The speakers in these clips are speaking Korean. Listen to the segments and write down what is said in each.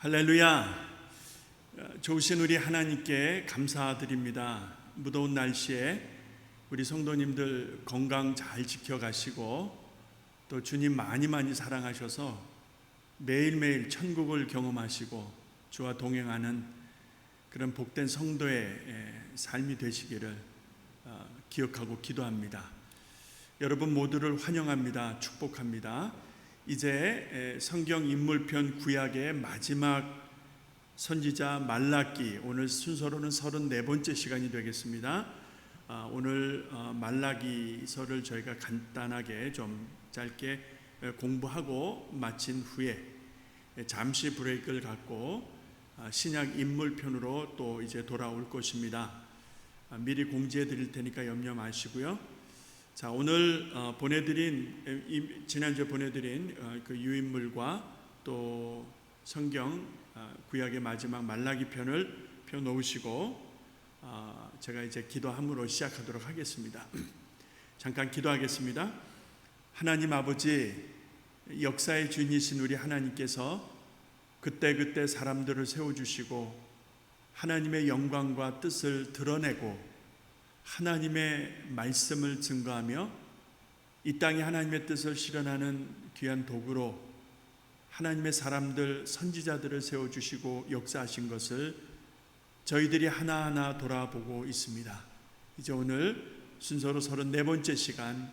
할렐루야. 좋으신 우리 하나님께 감사드립니다. 무더운 날씨에 우리 성도님들 건강 잘 지켜가시고 또 주님 많이 사랑하셔서 매일매일 천국을 경험하시고 주와 동행하는 그런 복된 성도의 삶이 되시기를 기억하고 기도합니다. 여러분 모두를 환영합니다. 축복합니다. 이제 성경 인물편 구약의 마지막 선지자 말라기, 오늘 순서로는 34번째 시간이 되겠습니다. 오늘 말라기서를 저희가 간단하게 좀 짧게 공부하고 마친 후에 잠시 브레이크를 갖고 신약 인물편으로 또 이제 돌아올 것입니다. 미리 공지해 드릴 테니까 염려 마시고요. 자, 오늘 지난주에 보내드린 그 유인물과 또 성경 구약의 마지막 말라기 편을 펴놓으시고 제가 이제 기도함으로 시작하도록 하겠습니다. 잠깐 기도하겠습니다. 하나님 아버지, 역사의 주인이신 우리 하나님께서 그때그때 사람들을 세워주시고 하나님의 영광과 뜻을 드러내고 하나님의 말씀을 증거하며 이 땅에 하나님의 뜻을 실현하는 귀한 도구로 하나님의 사람들, 선지자들을 세워주시고 역사하신 것을 저희들이 하나하나 돌아보고 있습니다. 이제 오늘 순서로 34번째 시간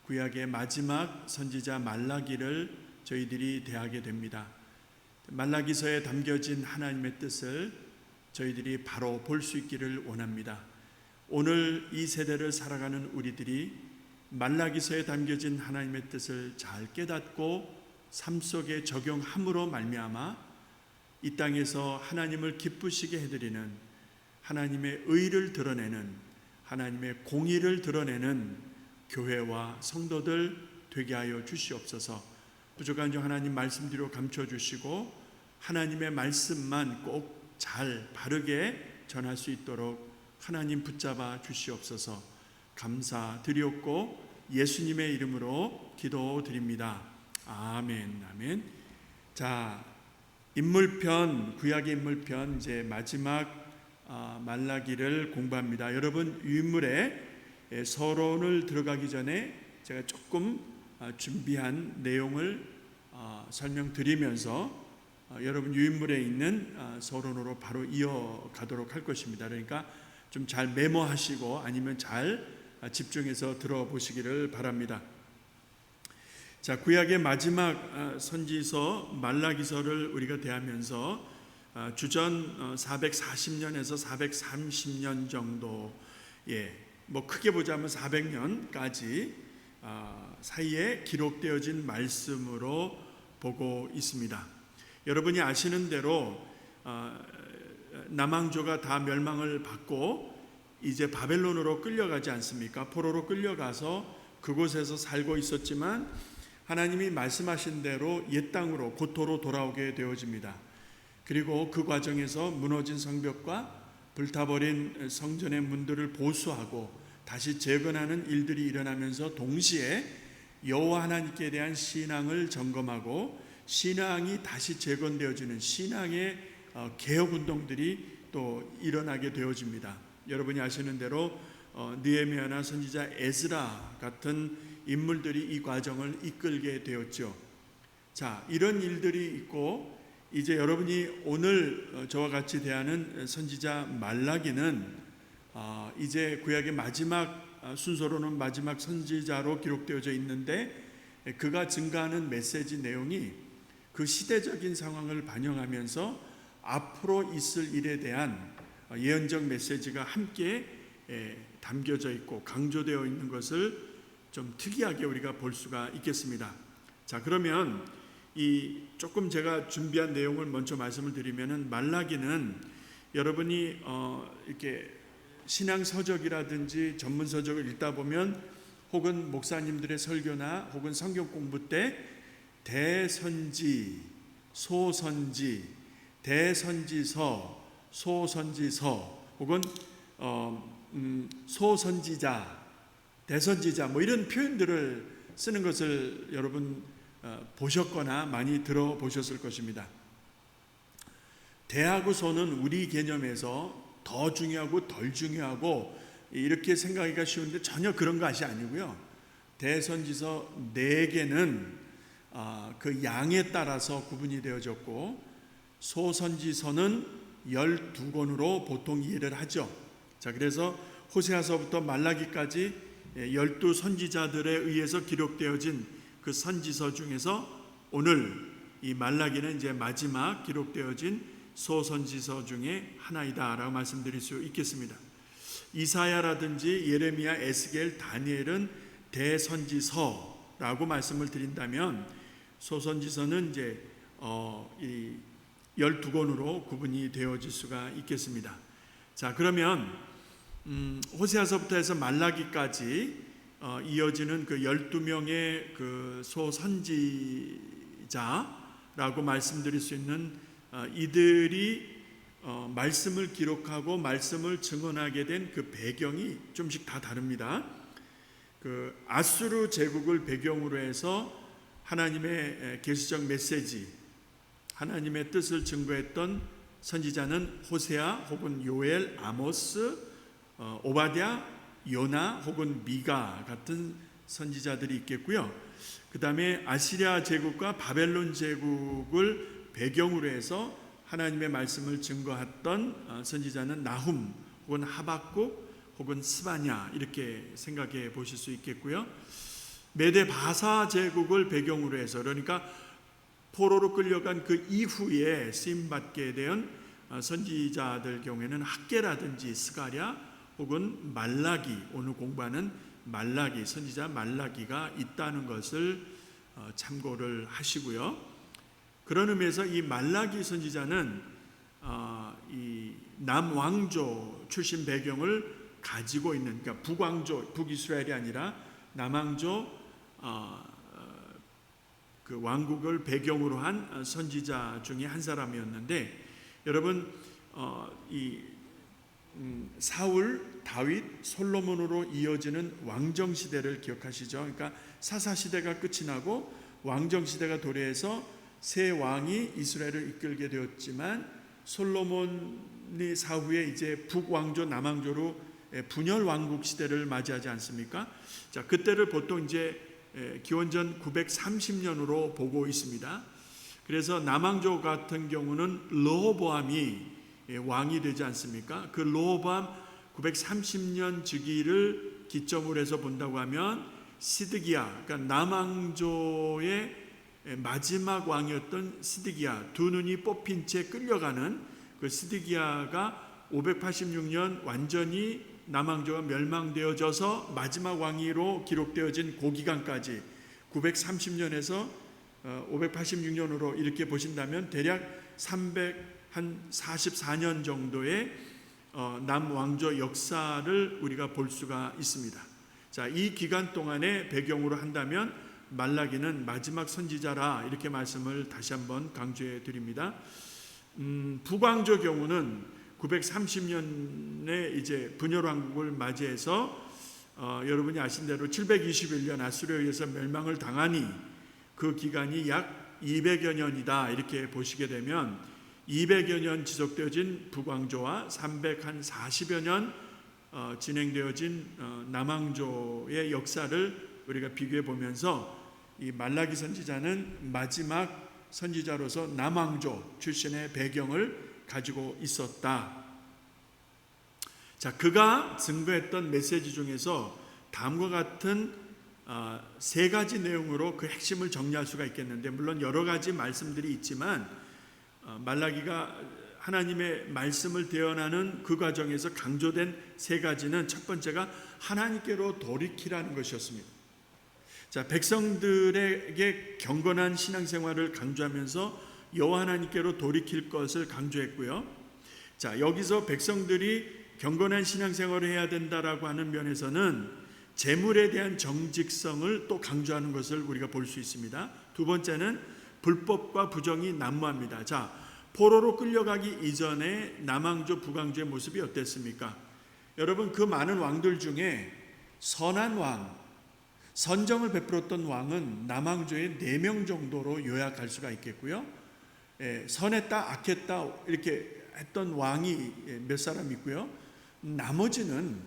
구약의 마지막 선지자 말라기를 저희들이 대하게 됩니다. 말라기서에 담겨진 하나님의 뜻을 저희들이 바로 볼 수 있기를 원합니다. 오늘 이 세대를 살아가는 우리들이 말라기서에 담겨진 하나님의 뜻을 잘 깨닫고 삶 속에 적용함으로 말미암아 이 땅에서 하나님을 기쁘시게 해드리는 하나님의 의를 드러내는 하나님의 공의를 드러내는 교회와 성도들 되게 하여 주시옵소서. 부족한 점 하나님 말씀대로 감춰주시고 하나님의 말씀만 꼭 잘 바르게 전할 수 있도록 하나님 붙잡아 주시옵소서. 감사드리옵고 예수님의 이름으로 기도드립니다. 아멘. 아멘. 자, 인물편, 구약의 인물편 이제 마지막 말라기를 공부합니다. 여러분 유인물의 서론을 들어가기 전에 제가 조금 준비한 내용을 설명드리면서 여러분 유인물에 있는 서론으로 바로 이어가도록 할 것입니다. 그러니까 좀 잘 메모하시고 아니면 잘 집중해서 들어보시기를 바랍니다. 자, 구약의 마지막 선지서 말라기서를 우리가 대하면서 주전 440년에서 430년 정도에 뭐 크게 보자면 400년까지 사이에 기록되어진 말씀으로 보고 있습니다. 여러분이 아시는 대로 남왕조가 다 멸망을 받고 이제 바벨론으로 끌려가지 않습니까? 포로로 끌려가서 그곳에서 살고 있었지만 하나님이 말씀하신 대로 옛 땅으로 고토로 돌아오게 되어집니다. 그리고 그 과정에서 무너진 성벽과 불타버린 성전의 문들을 보수하고 다시 재건하는 일들이 일어나면서 동시에 여호와 하나님께 대한 신앙을 점검하고 신앙이 다시 재건되어지는 신앙의 개혁운동들이 또 일어나게 되어집니다. 여러분이 아시는 대로 느헤미야나 선지자 에스라 같은 인물들이 이 과정을 이끌게 되었죠. 자, 이런 일들이 있고 이제 여러분이 오늘 저와 같이 대하는 선지자 말라기는 이제 구약의 마지막 순서로는 마지막 선지자로 기록되어져 있는데 그가 증가하는 메시지 내용이 그 시대적인 상황을 반영하면서 앞으로 있을 일에 대한 예언적 메시지가 함께 담겨져 있고 강조되어 있는 것을 좀 특이하게 우리가 볼 수가 있겠습니다. 자, 그러면 이 조금 제가 준비한 내용을 먼저 말씀을 드리면은 말라기는 여러분이 이렇게 신앙 서적이라든지 전문 서적을 읽다 보면 혹은 목사님들의 설교나 혹은 성경 공부 때 대선지, 소선지, 대선지서, 소선지서 혹은 소선지자, 대선지자 뭐 이런 표현들을 쓰는 것을 여러분 보셨거나 많이 들어보셨을 것입니다. 대하고 소는 우리 개념에서 더 중요하고 덜 중요하고 이렇게 생각하기가 쉬운데 전혀 그런 것이 아니고요. 대선지서 4개는 그 양에 따라서 구분이 되어졌고, 소선지서는 12권으로 보통 이해를 하죠. 자, 그래서 호세아서부터 말라기까지 12선지자들에 의해서 기록되어진 그 선지서 중에서 오늘 이 말라기는 이제 마지막 기록되어진 소선지서 중에 하나이다라고 말씀드릴 수 있겠습니다. 이사야라든지 예레미야, 에스겔, 다니엘은 대선지서라고 말씀을 드린다면, 소선지서는 이제 이 12권으로 구분이 되어질 수가 있겠습니다. 자, 그러면 호세아서부터 해서 말라기까지 이어지는 그 12명의 그 소선지자라고 말씀드릴 수 있는 이들이 말씀을 기록하고 말씀을 증언하게 된 그 배경이 좀씩 다 다릅니다. 그 아수르 제국을 배경으로 해서 하나님의 계시적 메시지, 하나님의 뜻을 증거했던 선지자는 호세아 혹은 요엘, 아모스, 오바댜, 요나 혹은 미가 같은 선지자들이 있겠고요. 그 다음에 아시리아 제국과 바벨론 제국을 배경으로 해서 하나님의 말씀을 증거했던 선지자는 나훔 혹은 하박국 혹은 스바냐, 이렇게 생각해 보실 수 있겠고요. 메데 바사 제국을 배경으로 해서, 그러니까 포로로 끌려간 그 이후에 쓰임받게 된 선지자들 경우에는 학개라든지 스가랴 혹은 말라기, 오늘 공부하는 말라기, 선지자 말라기가 있다는 것을 참고를 하시고요. 그런 의미에서 이 말라기 선지자는 이 남왕조 출신 배경을 가지고 있는, 그러니까 북왕조, 북이스라엘이 아니라 남왕조 그 왕국을 배경으로 한 선지자 중에 한 사람이었는데, 여러분 이 사울, 다윗, 솔로몬으로 이어지는 왕정 시대를 기억하시죠? 그러니까 사사 시대가 끝이 나고 왕정 시대가 도래해서 새 왕이 이스라엘을 이끌게 되었지만, 솔로몬이 사후에 이제 북왕조, 남왕조로 분열 왕국 시대를 맞이하지 않습니까? 자, 그때를 보통 이제 기원전 930년으로 보고 있습니다. 그래서 남왕조 같은 경우는 르호보암이 왕이 되지 않습니까? 그 르호보암 930년 즉위를 기점으로 해서 본다고 하면 시드기야, 그러니까 남왕조의 마지막 왕이었던 시드기야, 두 눈이 뽑힌 채 끌려가는 그 시드기야가 586년 완전히 남왕조가 멸망되어져서 마지막 왕위로 기록되어진 그 기간까지 930년에서 586년으로 이렇게 보신다면 대략 344년 정도의 남왕조 역사를 우리가 볼 수가 있습니다. 자, 이 기간 동안의 배경으로 한다면 말라기는 마지막 선지자라, 이렇게 말씀을 다시 한번 강조해 드립니다. 북왕조 경우는 930년에 이제 분열왕국을 맞이해서 여러분이 아신 대로 721년 아수르에 의해서 멸망을 당하니 그 기간이 약 200여 년이다, 이렇게 보시게 되면 200여 년 지속되어진 북왕조와 340여 년 진행되어진 남왕조의 역사를 우리가 비교해 보면서 이 말라기 선지자는 마지막 선지자로서 남왕조 출신의 배경을 가지고 있었다. 자, 그가 증거했던 메시지 중에서 다음과 같은 세 가지 내용으로 그 핵심을 정리할 수가 있겠는데, 물론 여러 가지 말씀들이 있지만 말라기가 하나님의 말씀을 대언하는 그 과정에서 강조된 세 가지는, 첫 번째가 하나님께로 돌이키라는 것이었습니다. 자, 백성들에게 경건한 신앙생활을 강조하면서 여호와 하나님께로 돌이킬 것을 강조했고요. 자, 여기서 백성들이 경건한 신앙생활을 해야 된다라고 하는 면에서는 재물에 대한 정직성을 또 강조하는 것을 우리가 볼 수 있습니다. 두 번째는 불법과 부정이 난무합니다. 자, 포로로 끌려가기 이전에 남왕조, 북왕조의 모습이 어땠습니까? 여러분, 그 많은 왕들 중에 선한 왕, 선정을 베풀었던 왕은 남왕조의 4명 정도로 요약할 수가 있겠고요. 선했다 악했다 이렇게 했던 왕이 몇 사람 있고요. 나머지는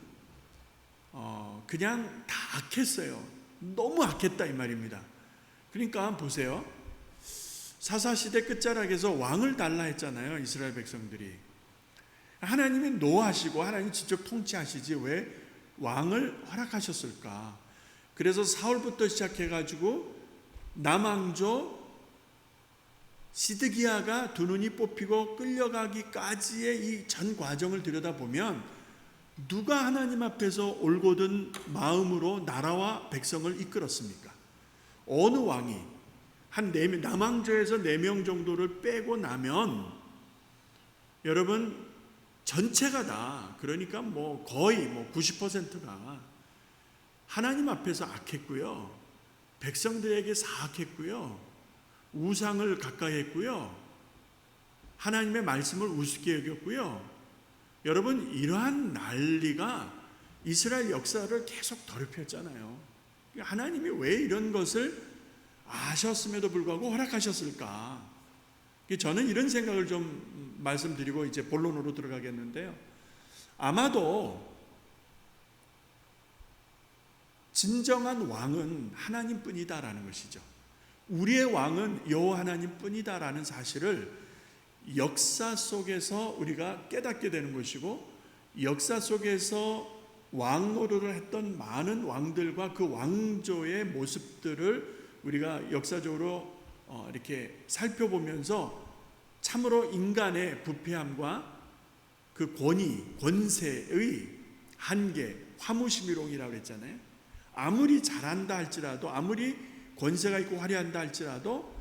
그냥 다 악했어요. 너무 악했다 이 말입니다. 그러니까 보세요. 사사시대 끝자락에서 왕을 달라 했잖아요. 이스라엘 백성들이. 하나님이 노하시고 하나님 직접 통치하시지 왜 왕을 허락하셨을까? 그래서 사울부터 시작해가지고 남왕조 시드기야가 두 눈이 뽑히고 끌려가기까지의 이 전 과정을 들여다보면 누가 하나님 앞에서 올곧은 마음으로 나라와 백성을 이끌었습니까? 어느 왕이 한 4명, 남왕조에서 4명 정도를 빼고 나면 여러분 전체가 다 그러니까 거의 90%가 하나님 앞에서 악했고요. 백성들에게 사악했고요. 우상을 가까이 했고요. 하나님의 말씀을 우습게 여겼고요. 여러분 이러한 난리가 이스라엘 역사를 계속 더럽혔잖아요. 하나님이 왜 이런 것을 아셨음에도 불구하고 허락하셨을까? 저는 이런 생각을 좀 말씀드리고 이제 본론으로 들어가겠는데요. 아마도 진정한 왕은 하나님뿐이다라는 것이죠. 우리의 왕은 여호와 하나님뿐이다라는 사실을 역사 속에서 우리가 깨닫게 되는 것이고, 역사 속에서 왕 노릇을 했던 많은 왕들과 그 왕조의 모습들을 우리가 역사적으로 이렇게 살펴보면서 참으로 인간의 부패함과 그 권위, 권세의 한계, 화무시미롱이라고 했잖아요. 아무리 잘한다 할지라도, 아무리 권세가 있고 화려한다 할지라도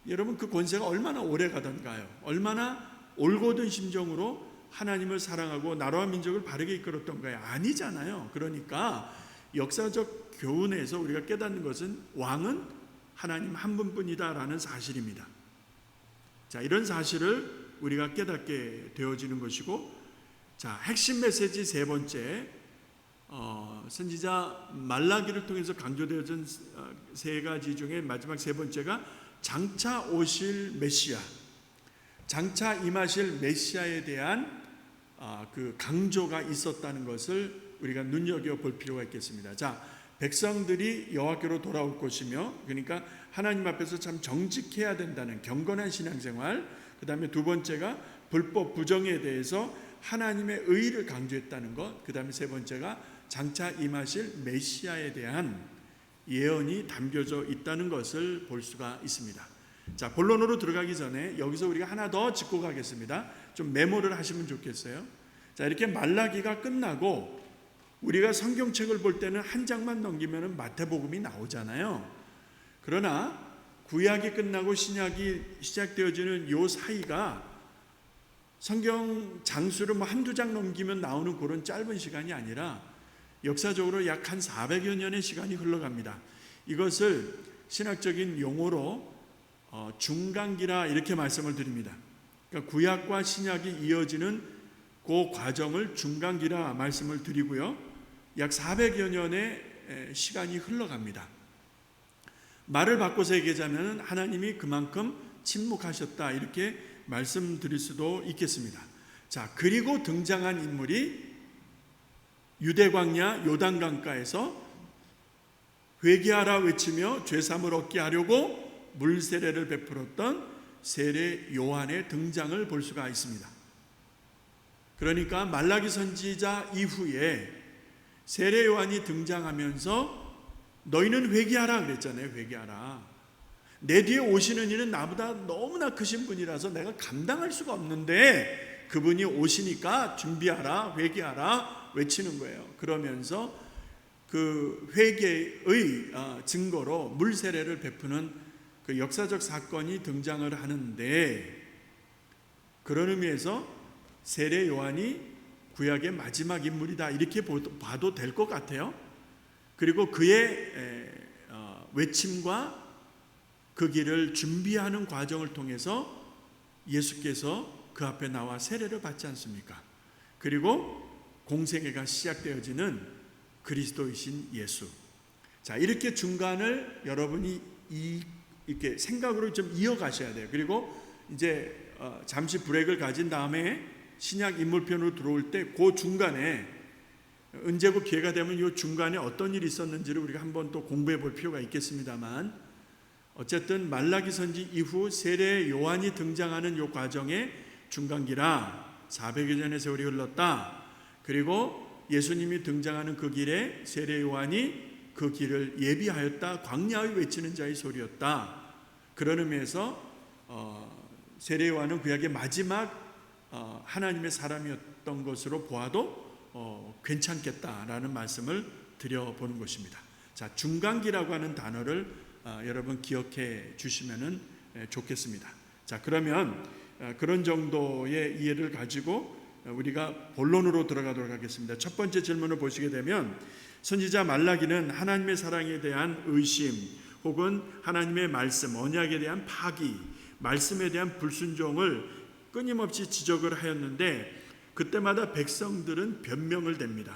여러분 그 권세가 얼마나 오래 가던가요? 얼마나 올곧은 심정으로 하나님을 사랑하고 나라와 민족을 바르게 이끌었던가요? 아니잖아요. 그러니까 역사적 교훈에서 우리가 깨닫는 것은 왕은 하나님 한 분뿐이다라는 사실입니다. 자, 이런 사실을 우리가 깨닫게 되어지는 것이고, 자, 핵심 메시지 세 번째, 선지자 말라기를 통해서 강조되어진 세 가지 중에 마지막 세 번째가 장차 오실 메시아, 장차 임하실 메시아에 대한 그 강조가 있었다는 것을 우리가 눈여겨볼 필요가 있겠습니다. 자, 백성들이 여호와께로 돌아올 것이며, 그러니까 하나님 앞에서 참 정직해야 된다는 경건한 신앙생활, 그 다음에 두 번째가 불법 부정에 대해서 하나님의 의의를 강조했다는 것, 그 다음에 세 번째가 장차 임하실 메시아에 대한 예언이 담겨져 있다는 것을 볼 수가 있습니다. 자, 본론으로 들어가기 전에 여기서 우리가 하나 더 짚고 가겠습니다. 좀 메모를 하시면 좋겠어요. 자, 이렇게 말라기가 끝나고 우리가 성경책을 볼 때는 한 장만 넘기면 마태복음이 나오잖아요. 그러나 구약이 끝나고 신약이 시작되어지는 요 사이가 성경 장수를 한두 장 넘기면 나오는 그런 짧은 시간이 아니라 역사적으로 약 한 400여 년의 시간이 흘러갑니다. 이것을 신학적인 용어로 중간기라 이렇게 말씀을 드립니다. 그러니까 구약과 신약이 이어지는 그 과정을 중간기라 말씀을 드리고요. 약 400여 년의 시간이 흘러갑니다. 말을 바꿔서 얘기하자면 하나님이 그만큼 침묵하셨다 이렇게 말씀드릴 수도 있겠습니다. 자, 그리고 등장한 인물이 유대 광야 요단강가에서 회개하라 외치며 죄사함을 얻게 하려고 물세례를 베풀었던 세례 요한의 등장을 볼 수가 있습니다. 그러니까 말라기 선지자 이후에 세례 요한이 등장하면서 너희는 회개하라 그랬잖아요. 회개하라. 내 뒤에 오시는 이는 나보다 너무나 크신 분이라서 내가 감당할 수가 없는데 그분이 오시니까 준비하라, 회개하라 외치는 거예요. 그러면서 그 회개의 증거로 물세례를 베푸는 그 역사적 사건이 등장을 하는데, 그런 의미에서 세례 요한이 구약의 마지막 인물이다 이렇게 봐도 될 것 같아요. 그리고 그의 외침과 그 길을 준비하는 과정을 통해서 예수께서 그 앞에 나와 세례를 받지 않습니까? 그리고 공생애가 시작되어지는 그리스도이신 예수. 자, 이렇게 중간을 여러분이 이렇게 생각으로 좀 이어가셔야 돼요. 그리고 이제 잠시 브레이크를 가진 다음에 신약 인물편으로 들어올 때 그 중간에 언제고 기회가 되면 이 중간에 어떤 일이 있었는지를 우리가 한번 또 공부해 볼 필요가 있겠습니다만, 어쨌든 말라기 선지 이후 세례 요한이 등장하는 이 과정의 중간기라 400여 년의 세월이 흘렀다. 그리고 예수님이 등장하는 그 길에 세례 요한이 그 길을 예비하였다. 광야의 외치는 자의 소리였다. 그런 의미에서 세례 요한은 구약의 마지막 하나님의 사람이었던 것으로 보아도 괜찮겠다라는 말씀을 드려보는 것입니다. 자, 중간기라고 하는 단어를 여러분 기억해 주시면 좋겠습니다. 자, 그러면 그런 정도의 이해를 가지고 우리가 본론으로 들어가도록 하겠습니다. 첫 번째 질문을 보시게 되면, 선지자 말라기는 하나님의 사랑에 대한 의심 혹은 하나님의 말씀, 언약에 대한 파기, 말씀에 대한 불순종을 끊임없이 지적을 하였는데, 그때마다 백성들은 변명을 댑니다.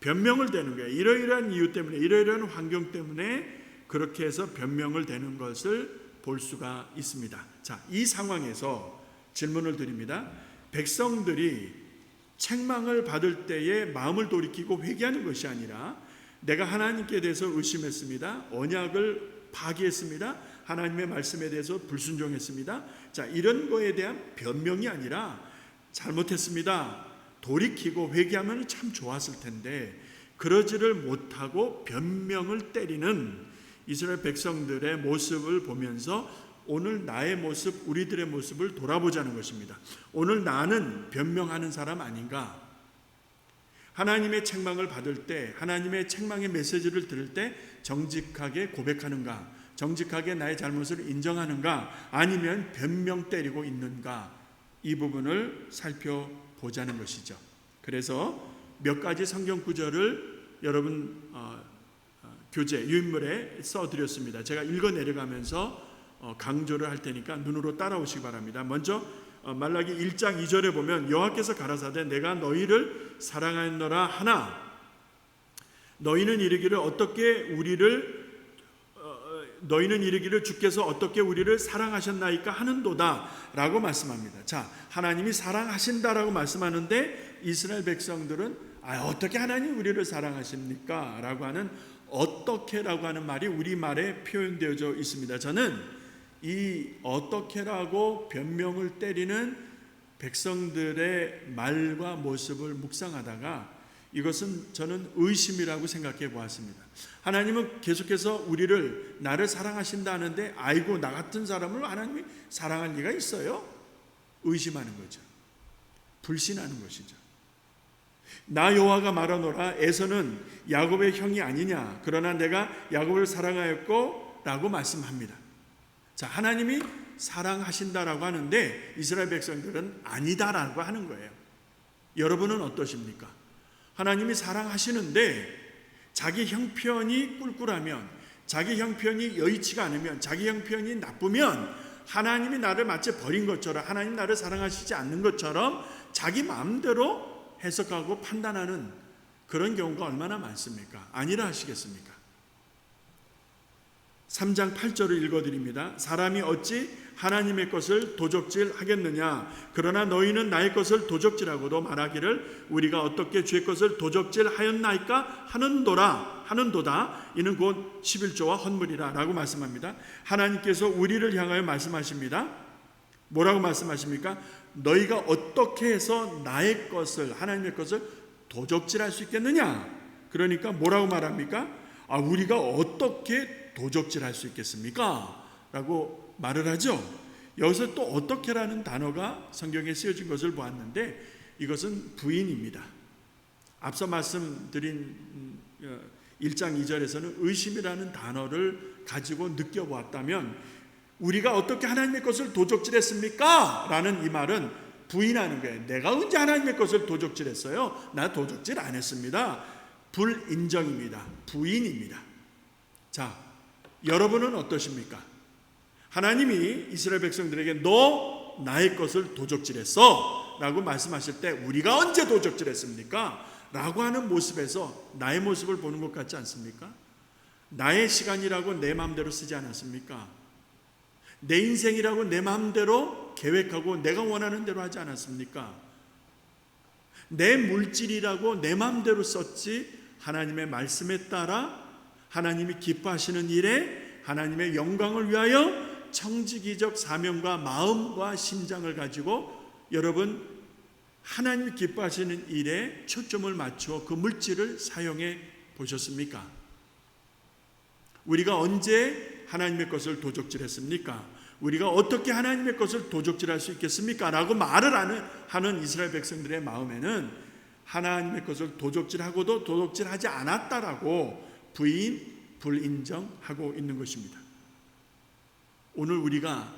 변명을 대는 거예요. 이러이러한 이유 때문에, 이러이러한 환경 때문에 그렇게 해서 변명을 대는 것을 볼 수가 있습니다. 자, 이 상황에서 질문을 드립니다. 백성들이 책망을 받을 때에 마음을 돌이키고 회개하는 것이 아니라, 내가 하나님께 대해서 의심했습니다, 언약을 파기했습니다, 하나님의 말씀에 대해서 불순종했습니다, 자, 이런 거에 대한 변명이 아니라 잘못했습니다, 돌이키고 회개하면 참 좋았을 텐데 그러지를 못하고 변명을 때리는 이스라엘 백성들의 모습을 보면서 오늘 나의 모습, 우리들의 모습을 돌아보자는 것입니다. 오늘 나는 변명하는 사람 아닌가? 하나님의 책망을 받을 때, 하나님의 책망의 메시지를 들을 때 정직하게 고백하는가? 정직하게 나의 잘못을 인정하는가? 아니면 변명 때리고 있는가? 이 부분을 살펴보자는 것이죠. 그래서 몇 가지 성경 구절을 여러분 교재, 유인물에 써드렸습니다. 제가 읽어 내려가면서 강조를 할 테니까 눈으로 따라오시기 바랍니다. 먼저 말라기 1장 2절에 보면, 여호와께서 가라사대 내가 너희를 사랑하였노라 하나 너희는 이르기를 주께서 어떻게 우리를 사랑하셨나이까 하는도다 라고 말씀합니다. 자, 하나님이 사랑하신다라고 말씀하는데 이스라엘 백성들은 어떻게 하나님 우리를 사랑하십니까? 라고 하는 어떻게라고 하는 말이 우리말에 표현되어져 있습니다. 저는 이 어떻게라고 변명을 때리는 백성들의 말과 모습을 묵상하다가 이것은 저는 의심이라고 생각해 보았습니다. 하나님은 계속해서 나를 사랑하신다 하는데, 아이고 나 같은 사람을 하나님이 사랑할 리가 있어요? 의심하는 거죠. 불신하는 것이죠. 나 여호와가 말하노라, 에서는 야곱의 형이 아니냐, 그러나 내가 야곱을 사랑하였고 라고 말씀합니다. 자, 하나님이 사랑하신다라고 하는데 이스라엘 백성들은 아니다라고 하는 거예요. 여러분은 어떠십니까? 하나님이 사랑하시는데 자기 형편이 꿀꿀하면, 자기 형편이 여의치가 않으면, 자기 형편이 나쁘면 하나님이 나를 마치 버린 것처럼, 하나님 나를 사랑하시지 않는 것처럼 자기 마음대로 해석하고 판단하는 그런 경우가 얼마나 많습니까? 아니라 하시겠습니까? 3장 8절을 읽어드립니다. 사람이 어찌 하나님의 것을 도적질 하겠느냐? 그러나 너희는 나의 것을 도적질하고도 말하기를 우리가 어떻게 주의 것을 도적질 하였나이까 하는도다. 이는 곧 11조와 헌물이라 라고 말씀합니다. 하나님께서 우리를 향하여 말씀하십니다. 뭐라고 말씀하십니까? 너희가 어떻게 해서 나의 것을, 하나님의 것을 도적질할 수 있겠느냐? 그러니까 뭐라고 말합니까? 우리가 어떻게 도적질할 수 있겠습니까? 라고 말을 하죠. 여기서 또 어떻게라는 단어가 성경에 쓰여진 것을 보았는데 이것은 부인입니다. 앞서 말씀드린 1장 2절에서는 의심이라는 단어를 가지고 느껴보았다면, 우리가 어떻게 하나님의 것을 도적질했습니까? 라는 이 말은 부인하는 거예요. 내가 언제 하나님의 것을 도적질했어요? 나 도적질 안 했습니다. 불인정입니다. 부인입니다. 자, 여러분은 어떠십니까? 하나님이 이스라엘 백성들에게 너 나의 것을 도적질했어 라고 말씀하실 때 우리가 언제 도적질했습니까? 라고 하는 모습에서 나의 모습을 보는 것 같지 않습니까? 나의 시간이라고 내 마음대로 쓰지 않았습니까? 내 인생이라고 내 마음대로 계획하고 내가 원하는 대로 하지 않았습니까? 내 물질이라고 내 마음대로 썼지 하나님의 말씀에 따라 하나님이 기뻐하시는 일에 하나님의 영광을 위하여 청지기적 사명과 마음과 심장을 가지고 여러분 하나님이 기뻐하시는 일에 초점을 맞추어 그 물질을 사용해 보셨습니까? 우리가 언제 하나님의 것을 도적질했습니까? 우리가 어떻게 하나님의 것을 도적질할 수 있겠습니까? 라고 말을 하는 이스라엘 백성들의 마음에는 하나님의 것을 도적질하고도 도적질하지 않았다라고 부인, 불인정하고 있는 것입니다. 오늘 우리가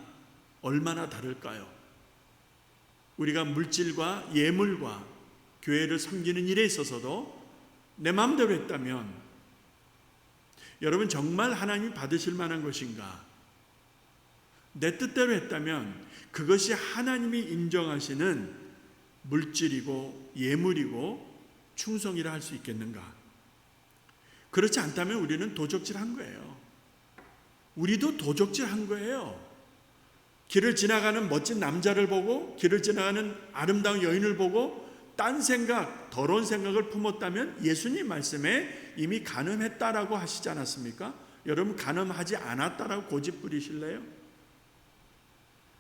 얼마나 다를까요? 우리가 물질과 예물과 교회를 섬기는 일에 있어서도 내 마음대로 했다면 여러분 정말 하나님이 받으실 만한 것인가? 내 뜻대로 했다면 그것이 하나님이 인정하시는 물질이고 예물이고 충성이라 할 수 있겠는가? 그렇지 않다면 우리는 도적질한 거예요. 우리도 도적질한 거예요. 길을 지나가는 멋진 남자를 보고 길을 지나가는 아름다운 여인을 보고 딴 생각, 더러운 생각을 품었다면 예수님 말씀에 이미 간음했다라고 하시지 않았습니까? 여러분 간음하지 않았다라고 고집 부리실래요?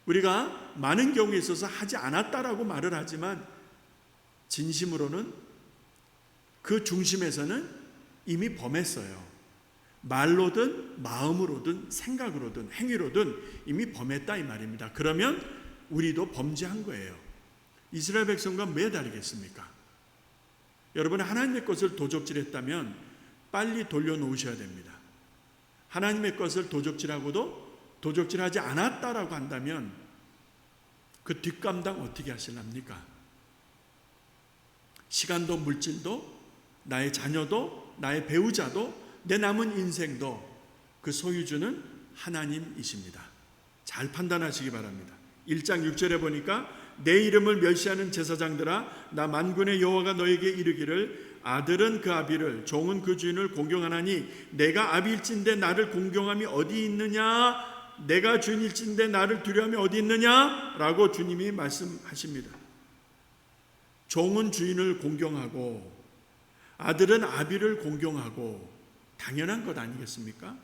우리가 많은 경우에 있어서 하지 않았다라고 말을 하지만 진심으로는 그 중심에서는 이미 범했어요. 말로든 마음으로든 생각으로든 행위로든 이미 범했다 이 말입니다. 그러면 우리도 범죄한 거예요. 이스라엘 백성과 왜 다르겠습니까? 여러분 하나님의 것을 도적질했다면 빨리 돌려놓으셔야 됩니다. 하나님의 것을 도적질하고도 도적질하지 않았다라고 한다면 그 뒷감당 어떻게 하실랍니까? 시간도 물질도 나의 자녀도 나의 배우자도 내 남은 인생도 그 소유주는 하나님이십니다. 잘 판단하시기 바랍니다. 1장 6절에 보니까 내 이름을 멸시하는 제사장들아 나 만군의 여호와가 너에게 이르기를 아들은 그 아비를 종은 그 주인을 공경하나니 내가 아비일진데 나를 공경함이 어디 있느냐 내가 주인일진데 나를 두려움이 어디 있느냐 라고 주님이 말씀하십니다. 종은 주인을 공경하고 아들은 아비를 공경하고 당연한 것 아니겠습니까?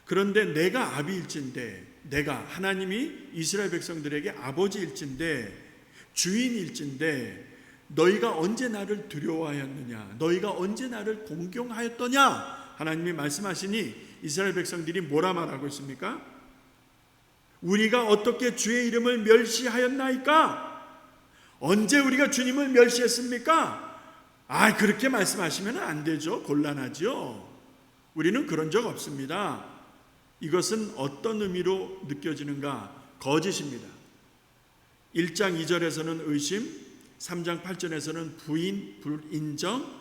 그런데 내가 아비일진데 내가 하나님이 이스라엘 백성들에게 아버지일진데 주인일진데 너희가 언제 나를 두려워하였느냐 너희가 언제 나를 공경하였더냐 하나님이 말씀하시니 이스라엘 백성들이 뭐라 말하고 있습니까? 우리가 어떻게 주의 이름을 멸시하였나이까? 언제 우리가 주님을 멸시했습니까? 그렇게 말씀하시면 안 되죠. 곤란하죠. 우리는 그런 적 없습니다. 이것은 어떤 의미로 느껴지는가? 거짓입니다. 1장 2절에서는 의심, 3장 8절에서는 부인, 불인정,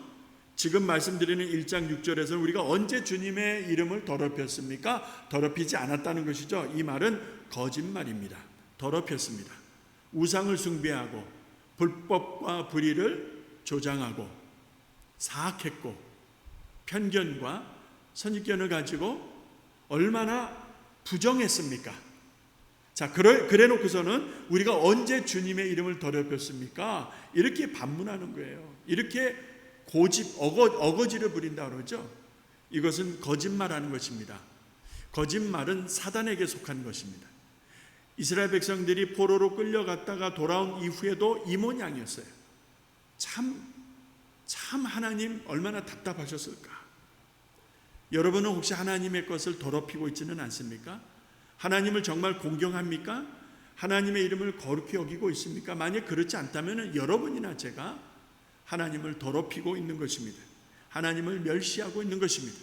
지금 말씀드리는 1장 6절에서는 우리가 언제 주님의 이름을 더럽혔습니까? 더럽히지 않았다는 것이죠. 이 말은 거짓말입니다. 더럽혔습니다. 우상을 숭배하고 불법과 불의를 조장하고 사악했고 편견과 선입견을 가지고 얼마나 부정했습니까? 자, 그래 놓고서는 우리가 언제 주님의 이름을 더럽혔습니까? 이렇게 반문하는 거예요. 이렇게 고집, 어거지를 부린다 그러죠. 이것은 거짓말하는 것입니다. 거짓말은 사단에게 속한 것입니다. 이스라엘 백성들이 포로로 끌려갔다가 돌아온 이후에도 이 모양이었어요. 참 하나님 얼마나 답답하셨을까? 여러분은 혹시 하나님의 것을 더럽히고 있지는 않습니까? 하나님을 정말 공경합니까? 하나님의 이름을 거룩히 여기고 있습니까? 만약 그렇지 않다면 여러분이나 제가 하나님을 더럽히고 있는 것입니다. 하나님을 멸시하고 있는 것입니다.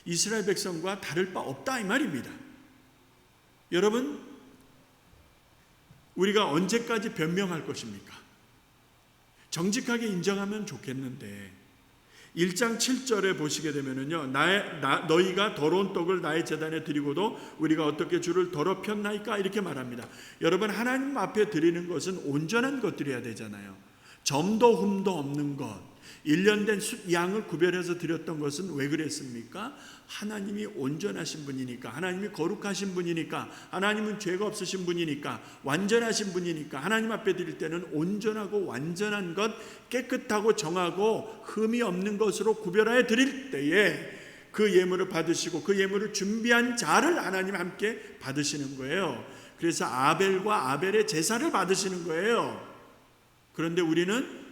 이스라엘 백성과 다를 바 없다 이 말입니다. 여러분, 우리가 언제까지 변명할 것입니까? 정직하게 인정하면 좋겠는데 1장 7절에 보시게 되면은요, 너희가 더러운 떡을 나의 제단에 드리고도 우리가 어떻게 주를 더럽혔나이까 이렇게 말합니다. 여러분, 하나님 앞에 드리는 것은 온전한 것들이어야 되잖아요. 점도 흠도 없는 것, 1년 된 양을 구별해서 드렸던 것은 왜 그랬습니까? 하나님이 온전하신 분이니까, 하나님이 거룩하신 분이니까, 하나님은 죄가 없으신 분이니까, 완전하신 분이니까 하나님 앞에 드릴 때는 온전하고 완전한 것, 깨끗하고 정하고 흠이 없는 것으로 구별하여 드릴 때에 그 예물을 받으시고 그 예물을 준비한 자를 하나님 함께 받으시는 거예요. 그래서 아벨과 아벨의 제사를 받으시는 거예요. 그런데 우리는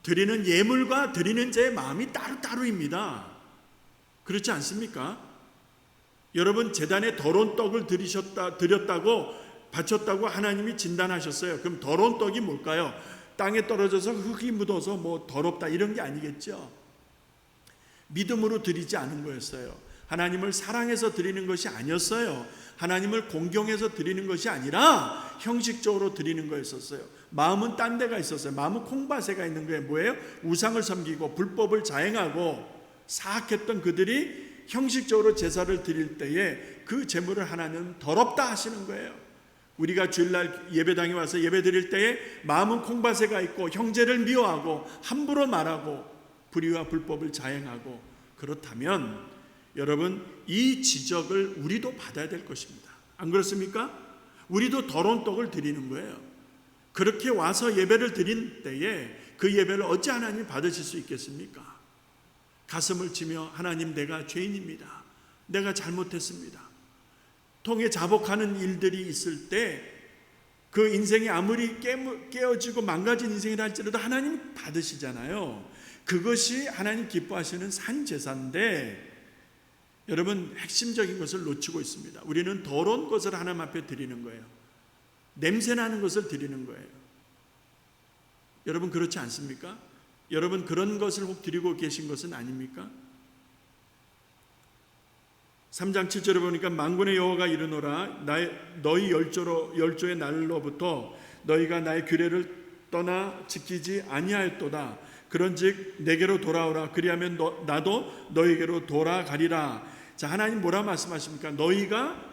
드리는 예물과 드리는 자의 마음이 따로따로입니다. 그렇지 않습니까? 여러분, 제단에 더러운 떡을 드렸다고 바쳤다고 하나님이 진단하셨어요. 그럼 더러운 떡이 뭘까요? 땅에 떨어져서 흙이 묻어서 뭐 더럽다 이런 게 아니겠죠. 믿음으로 드리지 않은 거였어요. 하나님을 사랑해서 드리는 것이 아니었어요. 하나님을 공경해서 드리는 것이 아니라 형식적으로 드리는 거였었어요. 마음은 딴 데가 있었어요. 마음은 콩밭에가 있는 거예요. 뭐예요? 우상을 섬기고 불법을 자행하고 사악했던 그들이 형식적으로 제사를 드릴 때에 그 제물을 하나님은 더럽다 하시는 거예요. 우리가 주일날 예배당에 와서 예배 드릴 때에 마음은 콩밭에가 있고 형제를 미워하고 함부로 말하고 불의와 불법을 자행하고, 그렇다면 여러분, 이 지적을 우리도 받아야 될 것입니다. 안 그렇습니까? 우리도 더러운 떡을 드리는 거예요. 그렇게 와서 예배를 드린 때에 그 예배를 어찌 하나님 받으실 수 있겠습니까? 가슴을 치며 하나님, 내가 죄인입니다. 내가 잘못했습니다. 통해 자복하는 일들이 있을 때 그 인생이 아무리 깨어지고 망가진 인생이라 할지라도 하나님 받으시잖아요. 그것이 하나님 기뻐하시는 산제사인데, 여러분, 핵심적인 것을 놓치고 있습니다. 우리는 더러운 것을 하나님 앞에 드리는 거예요. 냄새나는 것을 드리는 거예요. 여러분, 그렇지 않습니까? 여러분, 그런 것을 혹 드리고 계신 것은 아닙니까? 3장 7절에 보니까 만군의 여호와가 이르노라, 너희 열조의 날로부터 너희가 나의 규례를 떠나 지키지 아니하였도다. 그런즉 내게로 돌아오라. 그리하면 나도 너희에게로 돌아가리라. 자, 하나님 뭐라 말씀하십니까? 너희가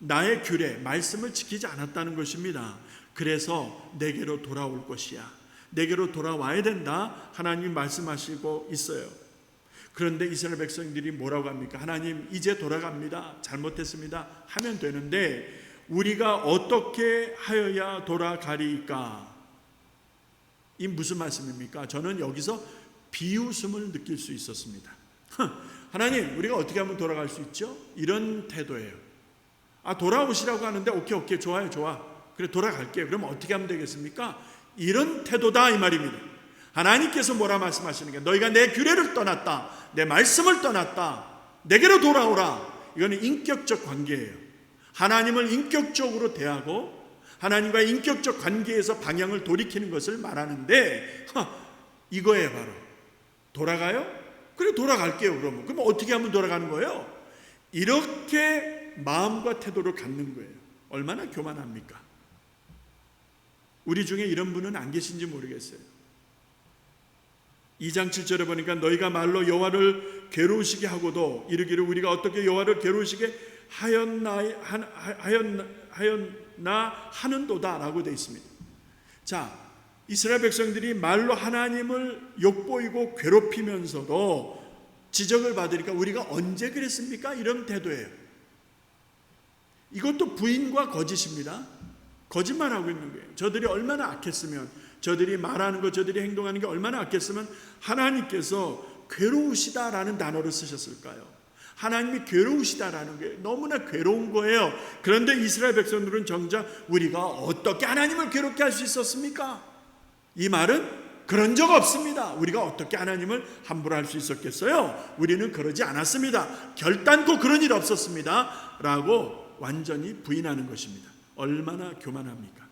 나의 규례, 말씀을 지키지 않았다는 것입니다. 그래서 내게로 돌아올 것이야. 내게로 돌아와야 된다. 하나님이 말씀하시고 있어요. 그런데 이스라엘 백성들이 뭐라고 합니까? 하나님, 이제 돌아갑니다. 잘못했습니다. 하면 되는데 우리가 어떻게 하여야 돌아가리까? 이 무슨 말씀입니까? 저는 여기서 비웃음을 느낄 수 있었습니다. 하나님, 우리가 어떻게 하면 돌아갈 수 있죠? 이런 태도예요. 돌아오시라고 하는데 오케이 좋아요. 그래, 돌아갈게요. 그럼 어떻게 하면 되겠습니까? 이런 태도다 이 말입니다. 하나님께서 뭐라 말씀하시는 게, 너희가 내 규례를 떠났다, 내 말씀을 떠났다, 내게로 돌아오라. 이거는 인격적 관계예요. 하나님을 인격적으로 대하고 하나님과의 인격적 관계에서 방향을 돌이키는 것을 말하는데, 이거예요. 바로 돌아가요? 그래, 돌아갈게요. 그럼 어떻게 하면 돌아가는 거예요? 이렇게 마음과 태도를 갖는 거예요. 얼마나 교만합니까? 우리 중에 이런 분은 안 계신지 모르겠어요. 2장 7절에 보니까 너희가 말로 여호와를 괴로우시게 하고도 이르기를 우리가 어떻게 여호와를 괴로우시게 하였나 하는도다 라고 되어 있습니다. 자, 이스라엘 백성들이 말로 하나님을 욕보이고 괴롭히면서도 지적을 받으니까 우리가 언제 그랬습니까? 이런 태도예요. 이것도 부인과 거짓입니다. 거짓말하고 있는 거예요. 저들이 얼마나 악했으면, 저들이 말하는 것, 저들이 행동하는 게 얼마나 악했으면 하나님께서 괴로우시다라는 단어를 쓰셨을까요? 하나님이 괴로우시다라는 게 너무나 괴로운 거예요. 그런데 이스라엘 백성들은 정작 우리가 어떻게 하나님을 괴롭게 할 수 있었습니까? 이 말은 그런 적 없습니다. 우리가 어떻게 하나님을 함부로 할 수 있었겠어요? 우리는 그러지 않았습니다. 결단코 그런 일 없었습니다. 라고 완전히 부인하는 것입니다. 얼마나 교만합니까?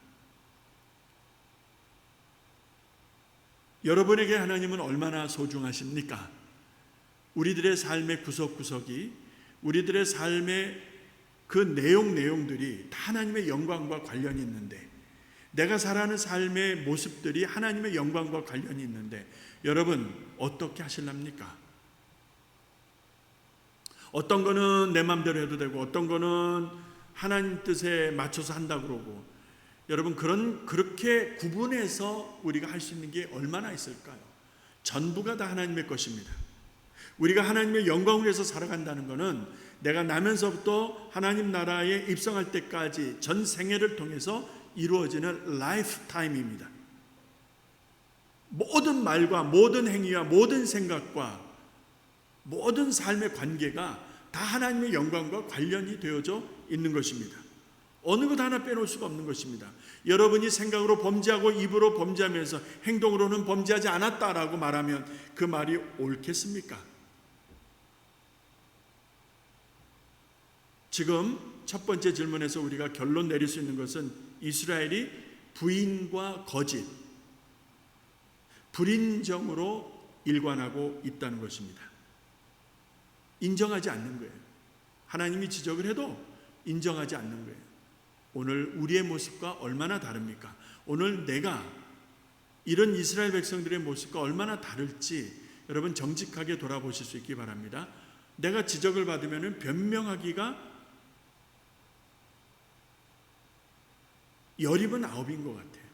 여러분에게 하나님은 얼마나 소중하십니까? 우리들의 삶의 구석구석이, 우리들의 삶의 그 내용들이 다 하나님의 영광과 관련이 있는데, 내가 살아가는 삶의 모습들이 하나님의 영광과 관련이 있는데, 여러분 어떻게 하실랍니까? 어떤 거는 내 마음대로 해도 되고, 어떤 거는 하나님 뜻에 맞춰서 한다고 그러고, 여러분 그렇게 구분해서 우리가 할 수 있는 게 얼마나 있을까요? 전부가 다 하나님의 것입니다. 우리가 하나님의 영광을 위해서 살아간다는 것은 내가 나면서부터 하나님 나라에 입성할 때까지 전 생애를 통해서 이루어지는 라이프 타임입니다. 모든 말과 모든 행위와 모든 생각과 모든 삶의 관계가 다 하나님의 영광과 관련이 되어져 있는 것입니다. 어느 것 하나 빼놓을 수가 없는 것입니다. 여러분이 생각으로 범죄하고 입으로 범죄하면서 행동으로는 범죄하지 않았다라고 말하면 그 말이 옳겠습니까? 지금 첫 번째 질문에서 우리가 결론 내릴 수 있는 것은 이스라엘이 부인과 거짓, 불인정으로 일관하고 있다는 것입니다. 인정하지 않는 거예요. 하나님이 지적을 해도 인정하지 않는 거예요. 오늘 우리의 모습과 얼마나 다릅니까? 오늘 내가 이런 이스라엘 백성들의 모습과 얼마나 다를지 여러분 정직하게 돌아보실 수 있기 바랍니다. 내가 지적을 받으면 변명하기가 10이면 9인 것 같아요.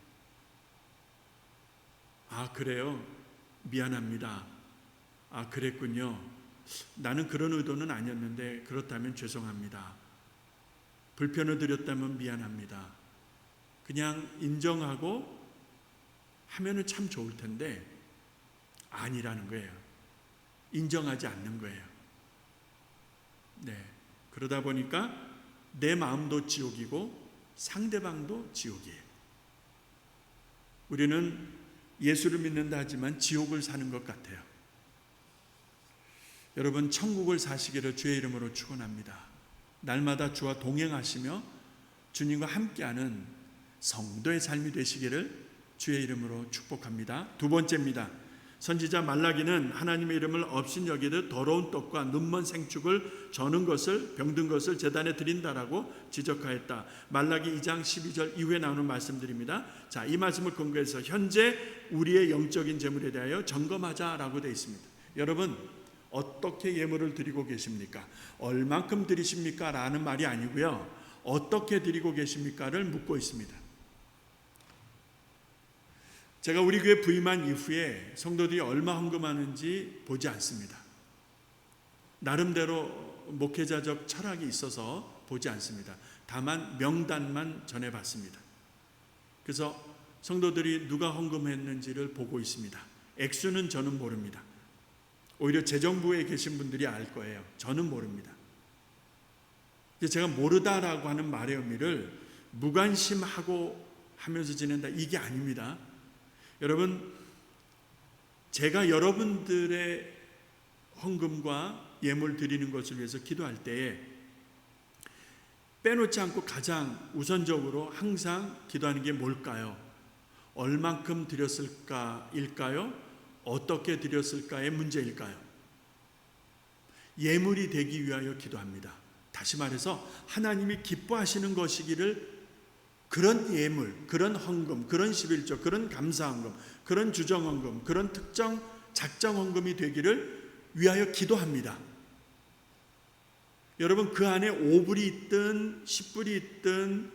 아, 그래요? 미안합니다. 아, 그랬군요. 나는 그런 의도는 아니었는데 그렇다면 죄송합니다. 불편을 드렸다면 미안합니다. 그냥 인정하고 하면은 참 좋을 텐데 아니라는 거예요. 인정하지 않는 거예요. 네. 그러다 보니까 내 마음도 지옥이고 상대방도 지옥이에요. 우리는 예수를 믿는다 하지만 지옥을 사는 것 같아요. 여러분, 천국을 사시기를 주의 이름으로 축원합니다. 날마다 주와 동행하시며 주님과 함께하는 성도의 삶이 되시기를 주의 이름으로 축복합니다. 두 번째입니다. 선지자 말라기는 하나님의 이름을 업신여기듯 더러운 떡과 눈먼 생축을 저는 것을 병든 것을 제단에 드린다라고 지적하였다. 말라기 2장 12절 이후에 나오는 말씀들입니다. 자, 이 말씀을 근거해서 현재 우리의 영적인 재물에 대하여 점검하자라고 되어 있습니다. 여러분, 어떻게 예물을 드리고 계십니까? 얼만큼 드리십니까? 라는 말이 아니고요. 어떻게 드리고 계십니까?를 묻고 있습니다. 제가 우리 교회 부임한 이후에 성도들이 얼마 헌금하는지 보지 않습니다. 나름대로 목회자적 철학이 있어서 보지 않습니다. 다만 명단만 전해봤습니다. 그래서 성도들이 누가 헌금했는지를 보고 있습니다. 액수는 저는 모릅니다. 오히려 재정부에 계신 분들이 알 거예요. 저는 모릅니다. 제가 모르다라고 하는 말의 의미를 무관심하고 하면서 지낸다, 이게 아닙니다. 여러분, 제가 여러분들의 헌금과 예물 드리는 것을 위해서 기도할 때에 빼놓지 않고 가장 우선적으로 항상 기도하는 게 뭘까요? 얼만큼 드렸을까일까요? 어떻게 드렸을까의 문제일까요? 예물이 되기 위하여 기도합니다. 다시 말해서 하나님이 기뻐하시는 것이기를, 그런 예물, 그런 헌금, 그런 11조, 그런 감사헌금, 그런 주정헌금, 그런 특정 작정헌금이 되기를 위하여 기도합니다. 여러분, 그 안에 5불이 있든 10불이 있든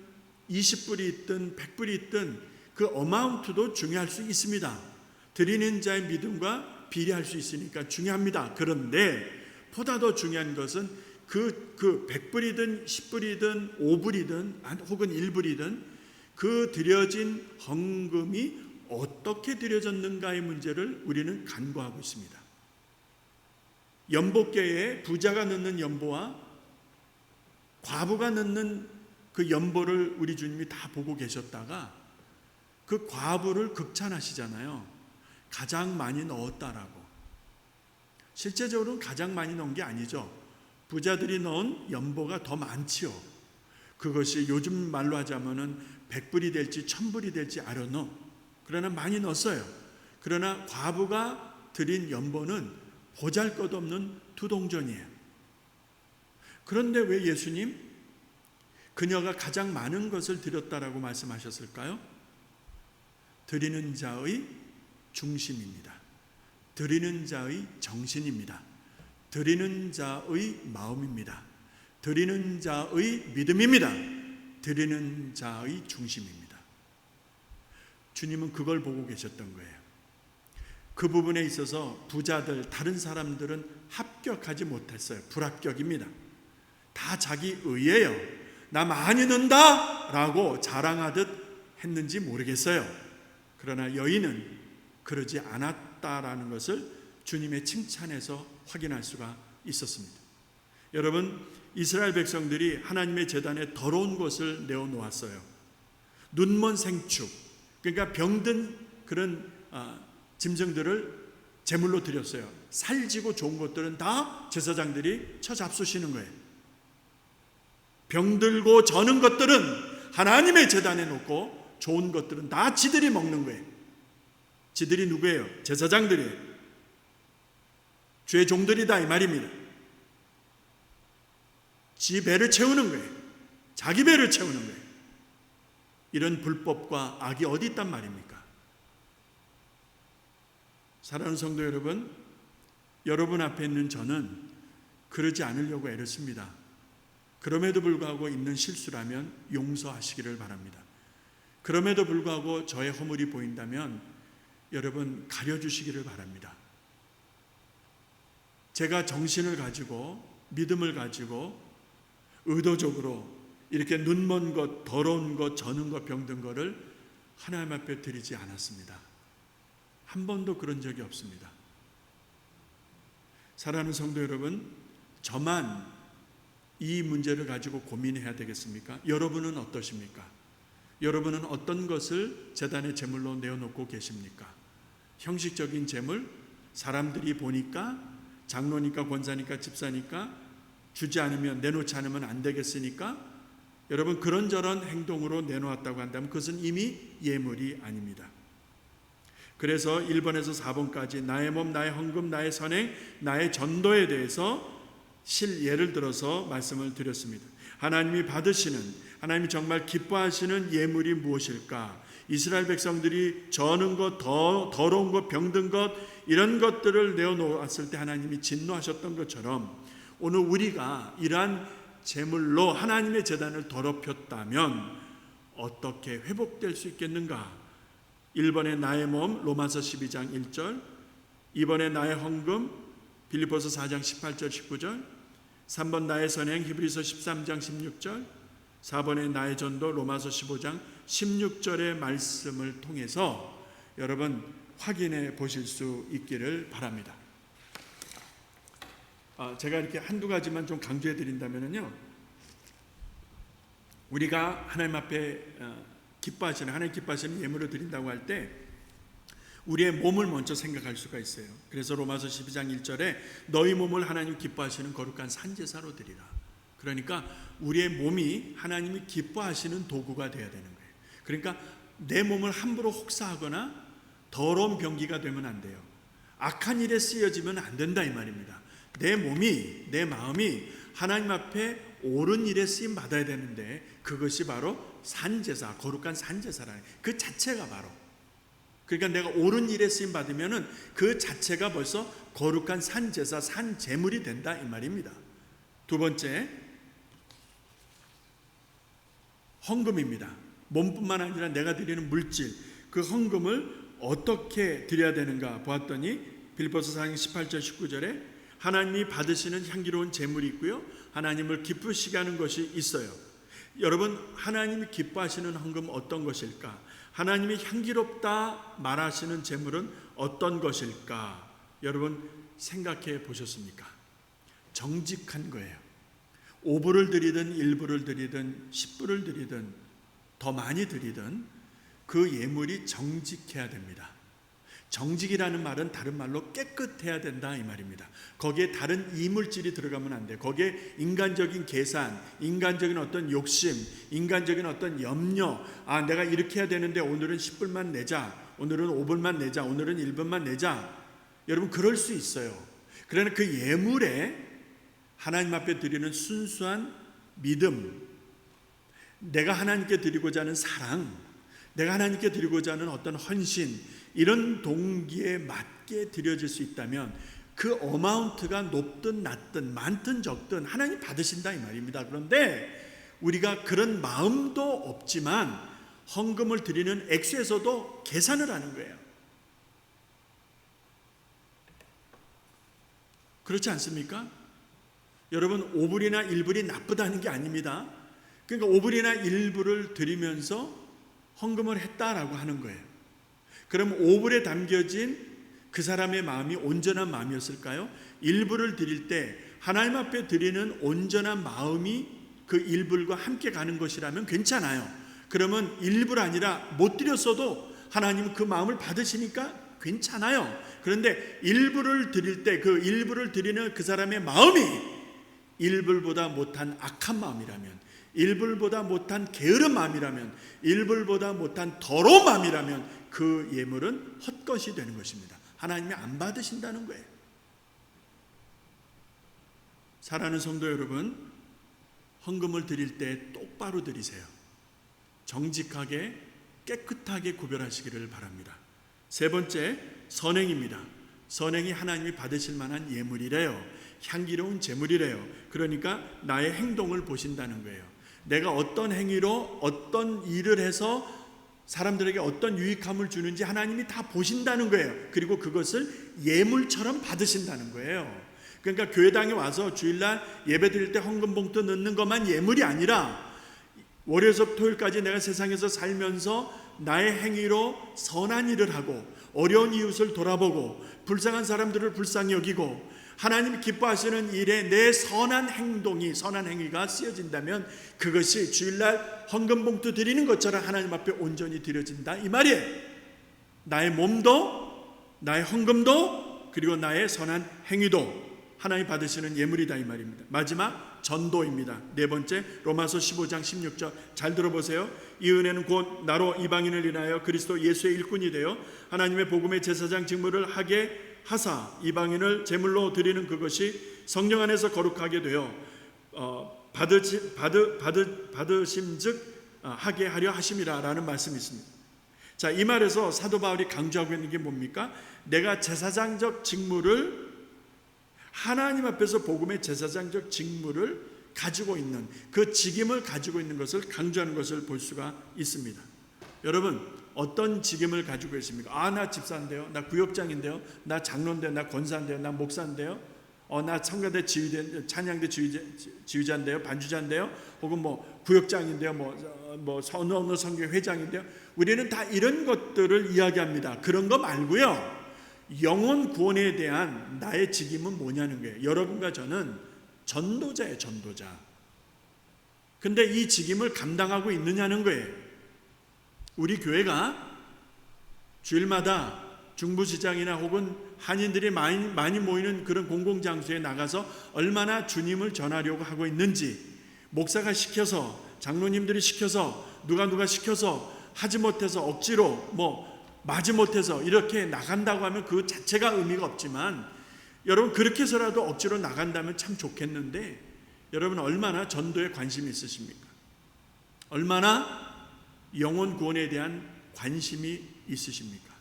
20불이 있든 100불이 있든 그 어마운트도 중요할 수 있습니다. 드리는 자의 믿음과 비례할 수 있으니까 중요합니다. 그런데 보다 더 중요한 것은 그 100불이든 10불이든 5불이든 혹은 1불이든 그 드려진 헌금이 어떻게 드려졌는가의 문제를 우리는 간구하고 있습니다. 연복계에 부자가 넣는 연보와 과부가 넣는 그 연보를 우리 주님이 다 보고 계셨다가 그 과부를 극찬하시잖아요. 가장 많이 넣었다라고. 실제적으로는 가장 많이 넣은 게 아니죠. 부자들이 넣은 연보가 더 많지요. 그것이 요즘 말로 하자면은 100불이 될지 1000불이 될지 I don't know. 그러나 많이 넣었어요. 그러나 과부가 드린 연보는 보잘것없는 두동전이에요. 그런데 왜 예수님 그녀가 가장 많은 것을 드렸다라고 말씀하셨을까요? 드리는 자의 중심입니다. 드리는 자의 정신입니다. 드리는 자의 마음입니다. 드리는 자의 믿음입니다. 드리는 자의 중심입니다. 주님은 그걸 보고 계셨던 거예요. 그 부분에 있어서 부자들, 다른 사람들은 합격하지 못했어요. 불합격입니다. 다 자기 의예요. 나 많이 넣는다 라고 자랑하듯 했는지 모르겠어요. 그러나 여인은 그러지 않았다라는 것을 주님의 칭찬에서 확인할 수가 있었습니다. 여러분, 이스라엘 백성들이 하나님의 제단에 더러운 것을 내어놓았어요. 눈먼 생축, 그러니까 병든 그런 짐승들을 제물로 드렸어요. 살지고 좋은 것들은 다 제사장들이 쳐잡수시는 거예요. 병들고 저는 것들은 하나님의 제단에 놓고 좋은 것들은 다 지들이 먹는 거예요. 지들이 누구예요? 제사장들이에요. 주의 종들이다 이 말입니다. 지 배를 채우는 거예요. 자기 배를 채우는 거예요. 이런 불법과 악이 어디 있단 말입니까? 사랑하는 성도 여러분, 여러분 앞에 있는 저는 그러지 않으려고 애를 씁니다. 그럼에도 불구하고 있는 실수라면 용서하시기를 바랍니다. 그럼에도 불구하고 저의 허물이 보인다면 여러분 가려주시기를 바랍니다. 제가 정신을 가지고 믿음을 가지고 의도적으로 이렇게 눈먼 것, 더러운 것, 저는 것, 병든 것을 하나님 앞에 드리지 않았습니다. 한 번도 그런 적이 없습니다. 사랑하는 성도 여러분, 저만 이 문제를 가지고 고민해야 되겠습니까? 여러분은 어떠십니까? 여러분은 어떤 것을 제단의 제물로 내어놓고 계십니까? 형식적인 제물, 사람들이 보니까, 장로니까 권사니까 집사니까 주지 않으면, 내놓지 않으면 안 되겠으니까 여러분 그런저런 행동으로 내놓았다고 한다면 그것은 이미 예물이 아닙니다. 그래서 1번에서 4번까지 나의 몸, 나의 헌금, 나의 선행, 나의 전도에 대해서 실예를 들어서 말씀을 드렸습니다. 하나님이 받으시는, 하나님이 정말 기뻐하시는 예물이 무엇일까? 이스라엘 백성들이 저는 것, 더러운 것, 병든 것, 이런 것들을 내어놓았을 때 하나님이 진노하셨던 것처럼 오늘 우리가 이러한 제물로 하나님의 제단을 더럽혔다면 어떻게 회복될 수 있겠는가? 1번에 나의 몸, 로마서 12장 1절, 2번에 나의 헌금, 빌립보서 4장 18절 19절, 3번 나의 선행, 히브리서 13장 16절, 4번에 나의 전도, 로마서 15장 16절의 말씀을 통해서 여러분 확인해 보실 수 있기를 바랍니다. 제가 이렇게 한두 가지만 좀 강조해 드린다면요, 우리가 하나님 앞에 기뻐하시는, 하나님 기뻐하시는 예물을 드린다고 할 때 우리의 몸을 먼저 생각할 수가 있어요. 그래서 로마서 12장 1절에 너희 몸을 하나님 기뻐하시는 거룩한 산제사로 드리라. 그러니까 우리의 몸이 하나님이 기뻐하시는 도구가 되어야 되는 거예요. 그러니까 내 몸을 함부로 혹사하거나 더러운 병기가 되면 안 돼요. 악한 일에 쓰여지면 안 된다 이 말입니다. 내 몸이, 내 마음이 하나님 앞에 옳은 일에 쓰임 받아야 되는데 그것이 바로 산제사, 거룩한 산제사라는 그 자체가 바로, 그러니까 내가 옳은 일에 쓰임 받으면은 그 자체가 벌써 거룩한 산제사, 산제물이 된다 이 말입니다. 두 번째, 헌금입니다. 몸뿐만 아니라 내가 드리는 물질, 그 헌금을 어떻게 드려야 되는가 보았더니 빌립보서 4장 18절 19절에 하나님이 받으시는 향기로운 제물이 있고요, 하나님을 기쁘시게 하는 것이 있어요. 여러분, 하나님이 기뻐하시는 헌금 어떤 것일까? 하나님이 향기롭다 말하시는 제물은 어떤 것일까? 여러분 생각해 보셨습니까? 정직한 거예요. 5불을 드리든 1불을 드리든 10불을 드리든 더 많이 드리든 그 예물이 정직해야 됩니다. 정직이라는 말은 다른 말로 깨끗해야 된다 이 말입니다. 거기에 다른 이물질이 들어가면 안 돼. 거기에 인간적인 계산, 인간적인 어떤 욕심, 인간적인 어떤 염려, 내가 이렇게 해야 되는데 오늘은 10불만 내자, 오늘은 5불만 내자, 오늘은 1불만 내자. 여러분 그럴 수 있어요. 그러나 그 예물에 하나님 앞에 드리는 순수한 믿음, 내가 하나님께 드리고자 하는 사랑, 내가 하나님께 드리고자 하는 어떤 헌신, 이런 동기에 맞게 드려질 수 있다면 그 어마운트가 높든 낮든 많든 적든 하나님 받으신다 이 말입니다. 그런데 우리가 그런 마음도 없지만 헌금을 드리는 액수에서도 계산을 하는 거예요. 그렇지 않습니까? 여러분, 5불이나 1불이 나쁘다는 게 아닙니다. 그러니까 5불이나 1불을 드리면서 헌금을 했다라고 하는 거예요. 그럼 5불에 담겨진 그 사람의 마음이 온전한 마음이었을까요? 1불을 드릴 때 하나님 앞에 드리는 온전한 마음이 그 1불과 함께 가는 것이라면 괜찮아요. 그러면 1불 아니라 못 드렸어도 하나님은 그 마음을 받으시니까 괜찮아요. 그런데 1불을 드릴 때 그 1불을 드리는 그 사람의 마음이 1불보다 못한 악한 마음이라면, 1불보다 못한 게으른 마음이라면, 1불보다 못한 더러운 마음이라면 그 예물은 헛것이 되는 것입니다. 하나님이 안 받으신다는 거예요. 사랑하는 성도 여러분, 헌금을 드릴 때 똑바로 드리세요. 정직하게 깨끗하게 구별하시기를 바랍니다. 세 번째, 선행입니다. 선행이 하나님이 받으실 만한 예물이래요. 향기로운 제물이래요. 그러니까 나의 행동을 보신다는 거예요. 내가 어떤 행위로 어떤 일을 해서 사람들에게 어떤 유익함을 주는지 하나님이 다 보신다는 거예요. 그리고 그것을 예물처럼 받으신다는 거예요. 그러니까 교회당에 와서 주일날 예배 드릴 때 헌금 봉투 넣는 것만 예물이 아니라 월요일부터 토요일까지 내가 세상에서 살면서 나의 행위로 선한 일을 하고 어려운 이웃을 돌아보고 불쌍한 사람들을 불쌍히 여기고 하나님이 기뻐하시는 일에 내 선한 행위가 쓰여진다면 그것이 주일날 헌금 봉투 드리는 것처럼 하나님 앞에 온전히 드려진다 이 말이에요. 나의 몸도 나의 헌금도 그리고 나의 선한 행위도 하나님 받으시는 예물이다 이 말입니다. 마지막 전도입니다. 네 번째, 로마서 15장 16절 잘 들어보세요. 이 은혜는 곧 나로 이방인을 인하여 그리스도 예수의 일꾼이 되어 하나님의 복음의 제사장 직무를 하게 하사 이방인을 제물로 드리는 그것이 성령 안에서 거룩하게 되어 받으심즉 하게 하려 하심이라 라는 말씀이 있습니다. 자, 이 말에서 사도 바울이 강조하고 있는 게 뭡니까? 내가 제사장적 직무를 하나님 앞에서 복음의 제사장적 직무를 가지고 있는 그 직임을 가지고 있는 것을 강조하는 것을 볼 수가 있습니다. 여러분, 어떤 직임을 가지고 있습니까? 나 집사인데요, 나 구역장인데요, 나 장로인데요, 나 권사인데요, 나 목사인데요, 나 성가대 지휘자, 찬양대 지휘자인데요, 반주자인데요, 혹은 뭐 구역장인데요, 뭐 어느 성교 회장인데요. 우리는 다 이런 것들을 이야기합니다. 그런 거 말고요. 영혼 구원에 대한 나의 직임은 뭐냐는 거예요. 여러분과 저는 전도자예요, 전도자. 근데 이 직임을 감당하고 있느냐는 거예요. 우리 교회가 주일마다 중부시장이나 혹은 한인들이 많이 모이는 그런 공공장소에 나가서 얼마나 주님을 전하려고 하고 있는지, 목사가 시켜서, 장로님들이 시켜서, 누가 시켜서 하지 못해서 억지로 마지 못해서 이렇게 나간다고 하면 그 자체가 의미가 없지만, 여러분 그렇게 해서라도 억지로 나간다면 참 좋겠는데, 여러분 얼마나 전도에 관심이 있으십니까? 얼마나 영혼 구원에 대한 관심이 있으십니까?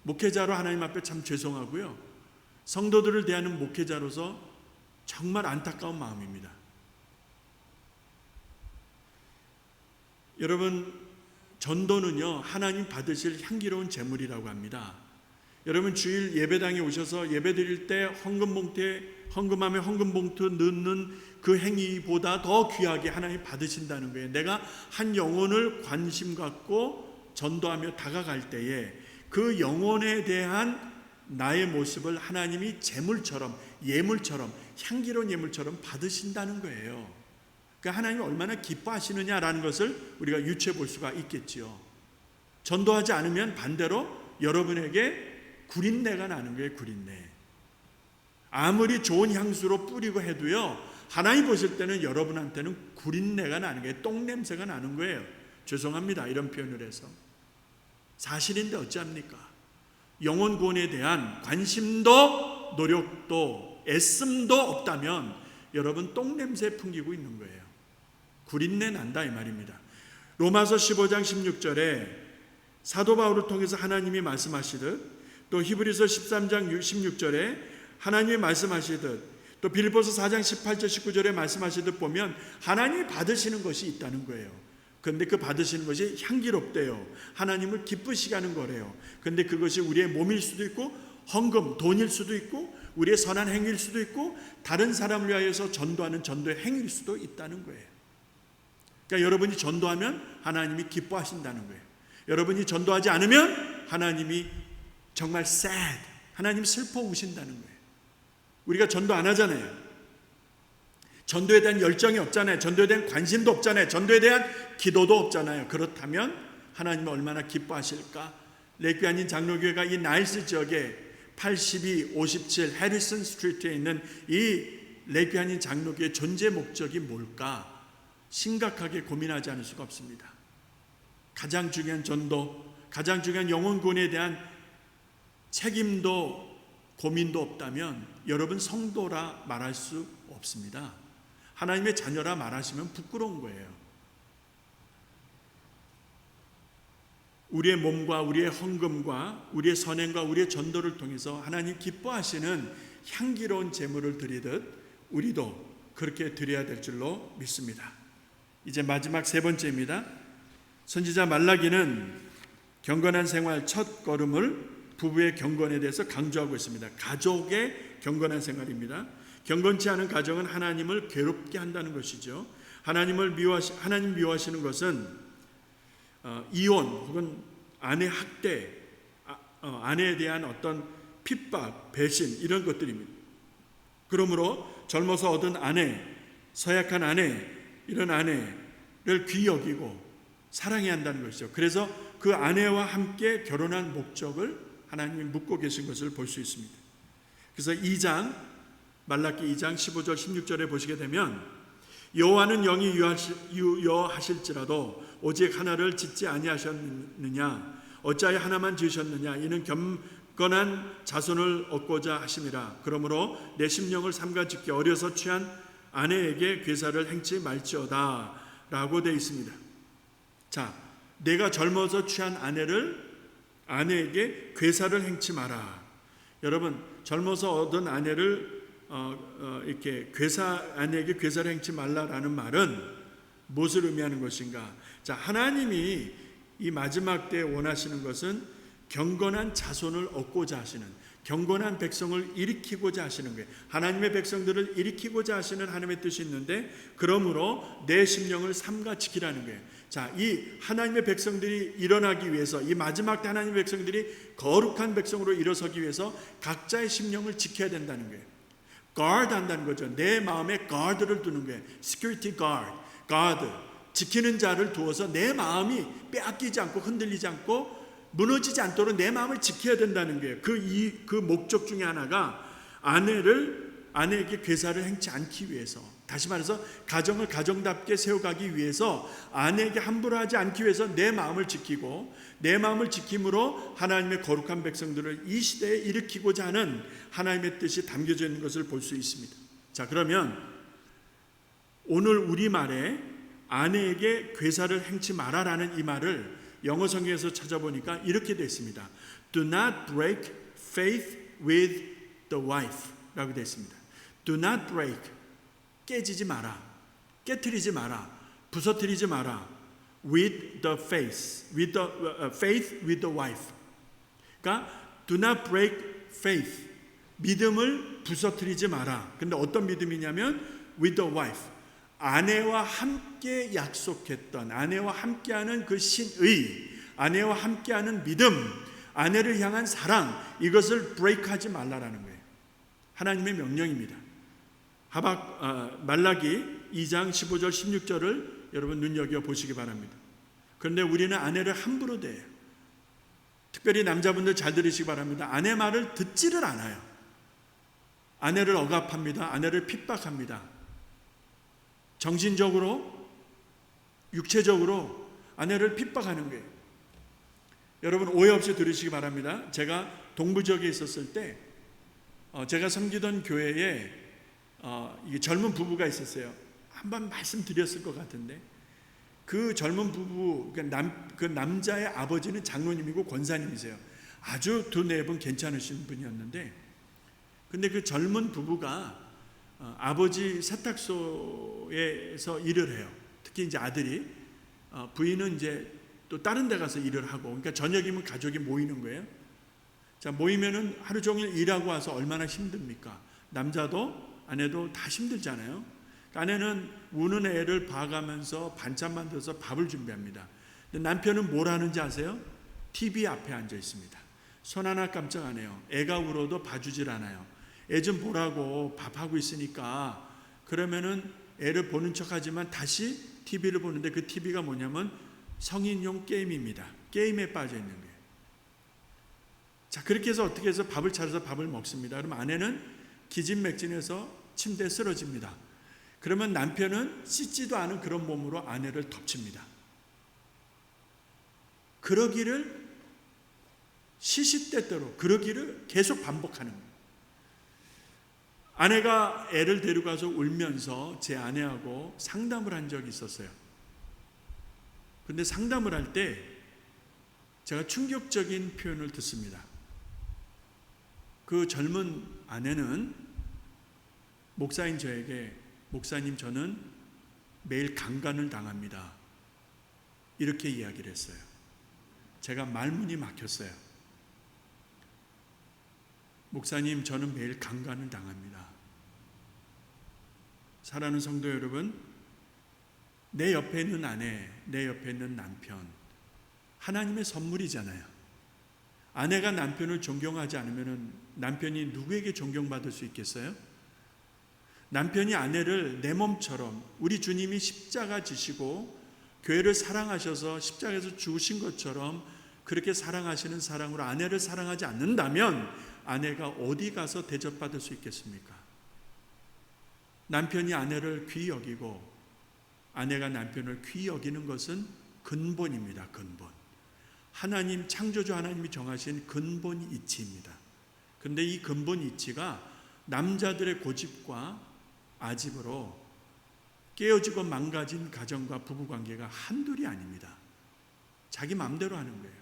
목회자로 하나님 앞에 참 죄송하고요, 성도들을 대하는 목회자로서 정말 안타까운 마음입니다. 여러분, 전도는요, 하나님 받으실 향기로운 제물이라고 합니다. 여러분, 주일 예배당에 오셔서 예배 드릴 때 헌금함에 헌금 봉투 넣는 그 행위보다 더 귀하게 하나님 받으신다는 거예요. 내가 한 영혼을 관심 갖고 전도하며 다가갈 때에 그 영혼에 대한 나의 모습을 하나님이 제물처럼, 예물처럼, 향기로운 예물처럼 받으신다는 거예요. 그러니까 하나님이 얼마나 기뻐하시느냐라는 것을 우리가 유추해 볼 수가 있겠지요. 전도하지 않으면 반대로 여러분에게 구린내가 나는 거예요. 구린내. 아무리 좋은 향수로 뿌리고 해도요, 하나님 보실 때는 여러분한테는 구린내가 나는 거예요. 똥냄새가 나는 거예요. 죄송합니다, 이런 표현을 해서. 사실인데 어찌합니까? 영혼 구원에 대한 관심도 노력도 애씀도 없다면 여러분 똥냄새 풍기고 있는 거예요. 구린내 난다 이 말입니다. 로마서 15장 16절에 사도 바울을 통해서 하나님이 말씀하시듯, 또 히브리서 13장 16절에 하나님이 말씀하시듯, 또 빌립보서 4장 18절 19절에 말씀하시듯 보면 하나님이 받으시는 것이 있다는 거예요. 그런데 그 받으시는 것이 향기롭대요. 하나님을 기쁘시게 하는 거래요. 그런데 그것이 우리의 몸일 수도 있고 헌금, 돈일 수도 있고 우리의 선한 행위일 수도 있고 다른 사람을 위하여서 전도하는 전도의 행위일 수도 있다는 거예요. 그러니까 여러분이 전도하면 하나님이 기뻐하신다는 거예요. 여러분이 전도하지 않으면 하나님이 정말 sad, 하나님 슬퍼우신다는 거예요. 우리가 전도 안 하잖아요. 전도에 대한 열정이 없잖아요. 전도에 대한 관심도 없잖아요. 전도에 대한 기도도 없잖아요. 그렇다면 하나님은 얼마나 기뻐하실까? 레이크안인 장로교회가 이 나일스 지역에 82, 57 해리슨 스트리트에 있는 이 레이크안인 장로교회의 존재 목적이 뭘까? 심각하게 고민하지 않을 수가 없습니다. 가장 중요한 전도, 가장 중요한 영혼 구원에 대한 책임도 고민도 없다면 여러분 성도라 말할 수 없습니다. 하나님의 자녀라 말하시면 부끄러운 거예요. 우리의 몸과 우리의 헌금과 우리의 선행과 우리의 전도를 통해서 하나님 기뻐하시는 향기로운 제물을 드리듯 우리도 그렇게 드려야 될 줄로 믿습니다. 이제 마지막 세 번째입니다. 선지자 말라기는 경건한 생활 첫 걸음을 부부의 경건에 대해서 강조하고 있습니다. 가족의 경건한 생활입니다. 경건치 않은 가정은 하나님을 괴롭게 한다는 것이죠. 하나님 미워하시는 것은 이혼 혹은 아내 학대, 아내에 대한 어떤 핍박, 배신 이런 것들입니다. 그러므로 젊어서 얻은 아내, 서약한 아내, 이런 아내를 귀히 여기고 사랑해야 한다는 것이죠. 그래서 그 아내와 함께 결혼한 목적을 하나님이 묻고 계신 것을 볼 수 있습니다. 그래서 말라기 2장 15절 16절에 보시게 되면 여호와는 영이 유여하실지라도 오직 하나를 짓지 아니하셨느냐 어찌하여 하나만 지으셨느냐 이는 경건한 자손을 얻고자 하심이라. 그러므로 내 심령을 삼가 짓기 어려서 취한 아내에게 괴사를 행치 말지어다 라고 되어 있습니다. 자, 내가 젊어서 취한 아내에게 괴사를 행치 마라. 여러분, 젊어서 얻은 아내를 이렇게 아내에게 괴사를 행치 말라라는 말은 무엇을 의미하는 것인가? 자, 하나님이 이 마지막 때에 원하시는 것은 경건한 자손을 얻고자 하시는, 경건한 백성을 일으키고자 하시는 거예요. 하나님의 백성들을 일으키고자 하시는 하나님의 뜻이 있는데, 그러므로 내 심령을 삼가 지키라는 거예요. 자, 이 하나님의 백성들이 일어나기 위해서, 이 마지막 때 하나님의 백성들이 거룩한 백성으로 일어서기 위해서 각자의 심령을 지켜야 된다는 거예요. guard 한다는 거죠. 내 마음에 guard를 두는 거예요. security guard. 지키는 자를 두어서 내 마음이 빼앗기지 않고 흔들리지 않고 무너지지 않도록 내 마음을 지켜야 된다는 거예요. 그 목적 중에 하나가 아내에게 괴사를 행치 않기 위해서, 다시 말해서 가정을 가정답게 세워가기 위해서 아내에게 함부로 하지 않기 위해서 내 마음을 지키고, 내 마음을 지킴으로 하나님의 거룩한 백성들을 이 시대에 일으키고자 하는 하나님의 뜻이 담겨져 있는 것을 볼 수 있습니다. 자, 그러면 오늘 우리말에 아내에게 괴사를 행치 마라라는 이 말을 영어 성경에서 찾아보니까 이렇게 되어 있습니다. Do not break faith with the wife 라고 되어 있습니다. Do not break, 깨지지 마라, 깨트리지 마라, 부서뜨리지 마라. With the faith, faith with the wife. 그러니까 do not break faith, 믿음을 부서뜨리지 마라. 근데 어떤 믿음이냐면 with the wife, 아내와 함께 약속했던, 아내와 함께하는 그 신의, 아내와 함께하는 믿음, 아내를 향한 사랑, 이것을 브레이크하지 말라라는 거예요. 하나님의 명령입니다. 말라기 2장 15절 16절을 여러분 눈여겨보시기 바랍니다. 그런데 우리는 아내를 함부로 대해요. 특별히 남자분들 잘 들으시기 바랍니다. 아내 말을 듣지를 않아요. 아내를 억압합니다. 아내를 핍박합니다. 정신적으로, 육체적으로 아내를 핍박하는 거예요. 여러분 오해 없이 들으시기 바랍니다. 제가 동부 지역에 있었을 때 제가 섬기던 교회에 젊은 부부가 있었어요. 한번 말씀드렸을 것 같은데, 그 젊은 부부, 그 남자의 아버지는 장로님이고 권사님이세요. 아주 두 네 분 괜찮으신 분이었는데, 근데 그 젊은 부부가 아버지 세탁소에서 일을 해요. 특히 이제 아들이, 부인은 이제 또 다른 데 가서 일을 하고, 그러니까 저녁이면 가족이 모이는 거예요. 자, 모이면은 하루 종일 일하고 와서 얼마나 힘듭니까? 남자도 아내도 다 힘들잖아요. 아내는 우는 애를 봐가면서 반찬 만들어서 밥을 준비합니다. 근데 남편은 뭘 하는지 아세요? TV 앞에 앉아 있습니다. 손 하나 깜짝 안 해요. 애가 울어도 봐주질 않아요. 애 좀 보라고 밥하고 있으니까. 그러면은 애를 보는 척하지만 다시 TV를 보는데 그 TV가 뭐냐면 성인용 게임입니다. 게임에 빠져 있는 거예요. 자, 그렇게 해서 어떻게 해서 밥을 차려서 밥을 먹습니다. 그럼 아내는 기진맥진해서 침대에 쓰러집니다. 그러면 남편은 씻지도 않은 그런 몸으로 아내를 덮칩니다. 그러기를 시시때때로 그러기를 계속 반복하는 거예요. 아내가 애를 데려가서 울면서 제 아내하고 상담을 한 적이 있었어요. 근데 상담을 할 때 제가 충격적인 표현을 듣습니다. 그 젊은 아내는 목사인 저에게 목사님 저는 매일 강간을 당합니다. 이렇게 이야기를 했어요. 제가 말문이 막혔어요. 목사님 저는 매일 강간을 당합니다. 사랑하는 성도 여러분, 내 옆에 있는 아내, 내 옆에 있는 남편, 하나님의 선물이잖아요. 아내가 남편을 존경하지 않으면 남편이 누구에게 존경받을 수 있겠어요? 남편이 아내를 내 몸처럼 우리 주님이 십자가 지시고 교회를 사랑하셔서 십자가에서 죽으신 것처럼 그렇게 사랑하시는 사랑으로 아내를 사랑하지 않는다면 아내가 어디 가서 대접받을 수 있겠습니까? 남편이 아내를 귀히 여기고 아내가 남편을 귀히 여기는 것은 근본입니다. 근본. 하나님, 창조주 하나님이 정하신 근본 이치입니다. 그런데 이 근본 이치가 남자들의 고집과 아집으로 깨어지고 망가진 가정과 부부관계가 한둘이 아닙니다. 자기 마음대로 하는 거예요.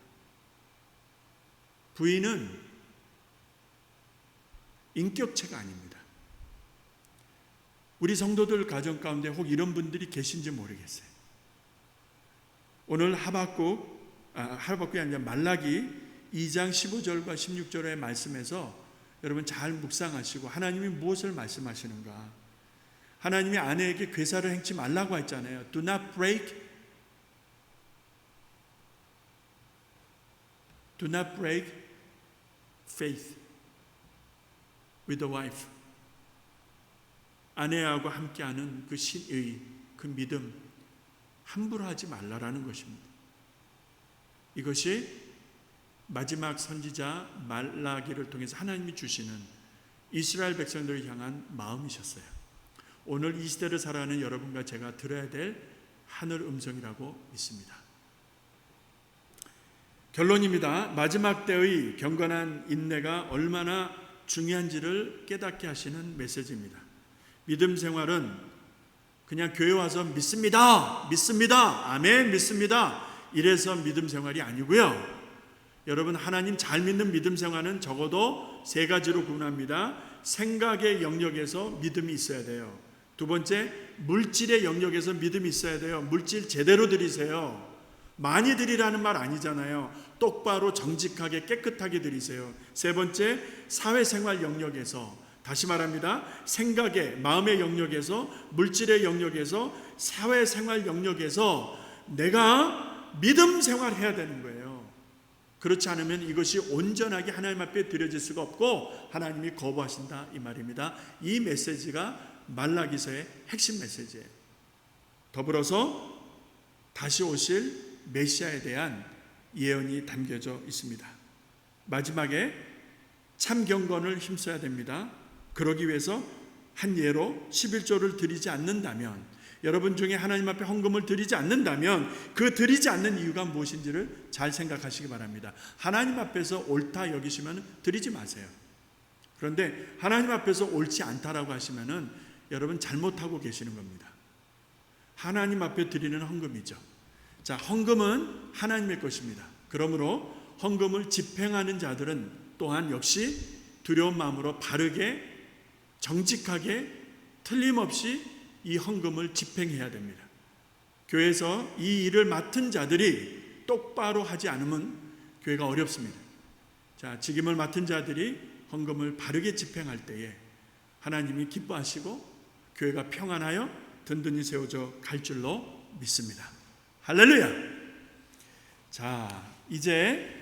부인은 인격체가 아닙니다. 우리 성도들 가정 가운데 혹 이런 분들이 계신지 모르겠어요. 오늘 하박국이 아니라 말라기 2장 15절과 16절의 말씀에서 여러분 잘 묵상하시고 하나님이 무엇을 말씀하시는가. 하나님이 아내에게 괴사를 행치 말라고 했잖아요. Do not break faith with the wife. 아내하고 함께하는 그 신의, 그 믿음 함부로 하지 말라라는 것입니다. 이것이 마지막 선지자 말라기를 통해서 하나님이 주시는 이스라엘 백성들을 향한 마음이셨어요. 오늘 이 시대를 살아가는 여러분과 제가 들어야 될 하늘 음성이라고 믿습니다. 결론입니다. 마지막 때의 경건한 인내가 얼마나 중요한지를 깨닫게 하시는 메시지입니다. 믿음 생활은 그냥 교회 와서 믿습니다. 아멘, 믿습니다. 이래서 믿음 생활이 아니고요. 여러분, 하나님 잘 믿는 믿음 생활은 적어도 세 가지로 구분합니다. 생각의 영역에서 믿음이 있어야 돼요. 두 번째, 물질의 영역에서 믿음이 있어야 돼요. 물질 제대로 드리세요. 많이 드리라는 말 아니잖아요. 똑바로 정직하게 깨끗하게 드리세요. 세 번째, 사회생활 영역에서, 다시 말합니다. 생각의, 마음의 영역에서, 물질의 영역에서, 사회생활 영역에서 내가 믿음 생활해야 되는 거예요. 그렇지 않으면 이것이 온전하게 하나님 앞에 드려질 수가 없고 하나님이 거부하신다 이 말입니다. 이 메시지가 말라기서의 핵심 메시지예요. 더불어서 다시 오실 메시아에 대한 예언이 담겨져 있습니다. 마지막에 참 경건을 힘써야 됩니다. 그러기 위해서 한 예로 11조를 드리지 않는다면, 여러분 중에 하나님 앞에 헌금을 드리지 않는다면 그 드리지 않는 이유가 무엇인지를 잘 생각하시기 바랍니다. 하나님 앞에서 옳다 여기시면 드리지 마세요. 그런데 하나님 앞에서 옳지 않다라고 하시면은 여러분 잘못하고 계시는 겁니다. 하나님 앞에 드리는 헌금이죠. 자, 헌금은 하나님의 것입니다. 그러므로 헌금을 집행하는 자들은 또한 역시 두려운 마음으로 바르게 정직하게 틀림없이 이 헌금을 집행해야 됩니다. 교회에서 이 일을 맡은 자들이 똑바로 하지 않으면 교회가 어렵습니다. 자, 직임을 맡은 자들이 헌금을 바르게 집행할 때에 하나님이 기뻐하시고 교회가 평안하여 든든히 세워져 갈 줄로 믿습니다. 할렐루야. 자, 이제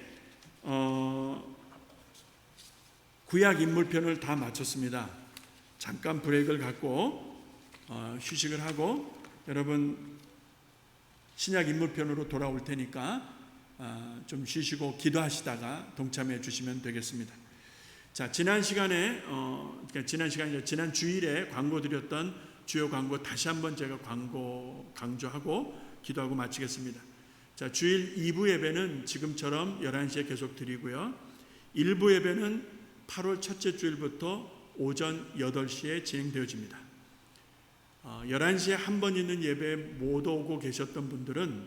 구약 인물편을 다 마쳤습니다. 잠깐 브레이크를 갖고 휴식을 하고 여러분 신약 인물편으로 돌아올 테니까 좀 쉬시고 기도하시다가 동참해 주시면 되겠습니다. 자, 지난 시간에 지난 주일에 광고 드렸던 주요 광고 다시 한번 제가 강조하고 기도하고 마치겠습니다. 자, 주일 2부 예배는 지금처럼 11시에 계속 드리고요. 1부 예배는 8월 첫째 주일부터 오전 8시에 진행되어집니다. 11시에 한 번 있는 예배에 못 오고 계셨던 분들은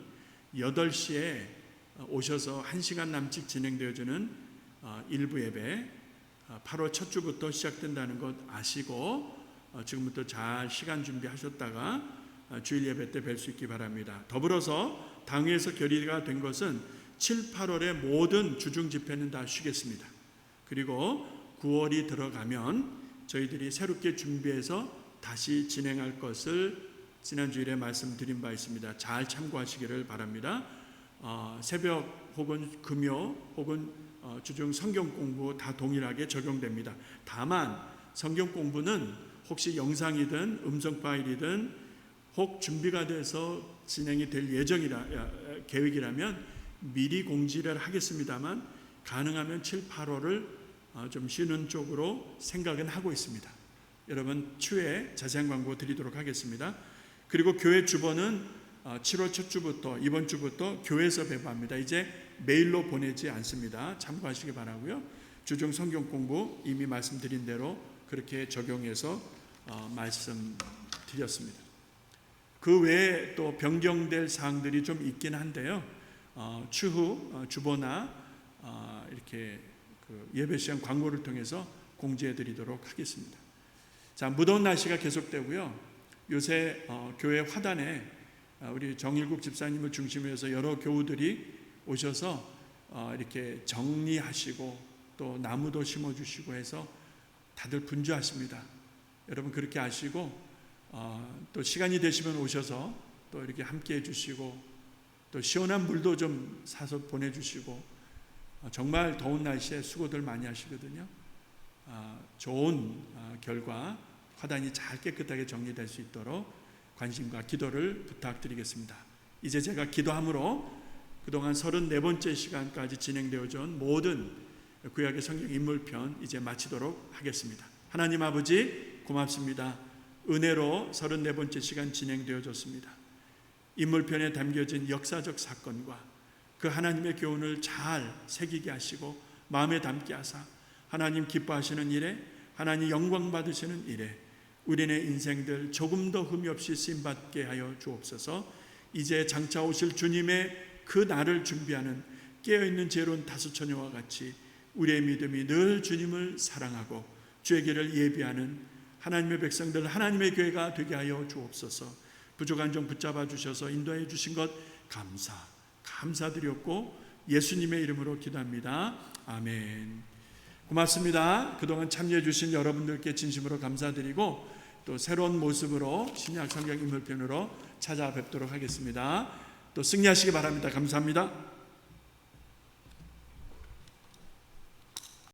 8시에 오셔서 1시간 남짓 진행되어지는 1부 예배 8월 첫 주부터 시작된다는 것 아시고 지금부터 잘 시간 준비하셨다가 주일 예배 때 뵐 수 있기 바랍니다. 더불어서 당회에서 결의가 된 것은 7, 8월의 모든 주중 집회는 다 쉬겠습니다. 그리고 9월이 들어가면 저희들이 새롭게 준비해서 다시 진행할 것을 지난 주일에 말씀드린 바 있습니다. 잘 참고하시기를 바랍니다. 새벽 혹은 금요 혹은 주중 성경 공부 다 동일하게 적용됩니다. 다만 성경 공부는 혹시 영상이든 음성 파일이든 혹 준비가 돼서 진행이 될 계획이라면 미리 공지를 하겠습니다만 가능하면 7, 8월을 좀 쉬는 쪽으로 생각은 하고 있습니다. 여러분 추후에 자세한 광고 드리도록 하겠습니다. 그리고 교회 주보는 7월 첫 주부터 이번 주부터 교회에서 배부합니다. 이제 메일로 보내지 않습니다. 참고하시기 바라고요. 주중 성경 공부 이미 말씀드린 대로 그렇게 적용해서 말씀드렸습니다. 그 외에 또 변경될 사항들이 좀 있긴 한데요. 추후 주보나 이렇게 예배 시간 광고를 통해서 공지해 드리도록 하겠습니다. 자, 무더운 날씨가 계속되고요. 요새 교회 화단에 우리 정일국 집사님을 중심으로 해서 여러 교우들이 오셔서 이렇게 정리하시고 또 나무도 심어주시고 해서 다들 분주하십니다. 여러분 그렇게 하시고 또 시간이 되시면 오셔서 또 이렇게 함께 해주시고 또 시원한 물도 좀 사서 보내주시고 정말 더운 날씨에 수고들 많이 하시거든요. 좋은 결과 화단이 잘 깨끗하게 정리될 수 있도록 관심과 기도를 부탁드리겠습니다. 이제 제가 기도함으로 그동안 34번째 시간까지 진행되어져 온 모든 구약의 성경 인물편 이제 마치도록 하겠습니다. 하나님 아버지 고맙습니다. 은혜로 34번째 시간 진행되어졌습니다. 인물편에 담겨진 역사적 사건과 그 하나님의 교훈을 잘 새기게 하시고 마음에 담게 하사 하나님 기뻐하시는 일에 하나님 영광 받으시는 일에 우리네 인생들 조금 더 흠이 없이 쓰임받게 하여 주옵소서. 이제 장차 오실 주님의 그 날을 준비하는 깨어있는 지혜로운 다수처녀와 같이 우리의 믿음이 늘 주님을 사랑하고 주의 길을 예비하는 하나님의 백성들 하나님의 교회가 되게 하여 주옵소서. 부족한 점 붙잡아 주셔서 인도해 주신 것 감사드렸고 예수님의 이름으로 기도합니다. 아멘. 고맙습니다. 그동안 참여해 주신 여러분들께 진심으로 감사드리고 또 새로운 모습으로 신약 성경 인물편으로 찾아뵙도록 하겠습니다. 또 승리하시기 바랍니다. 감사합니다.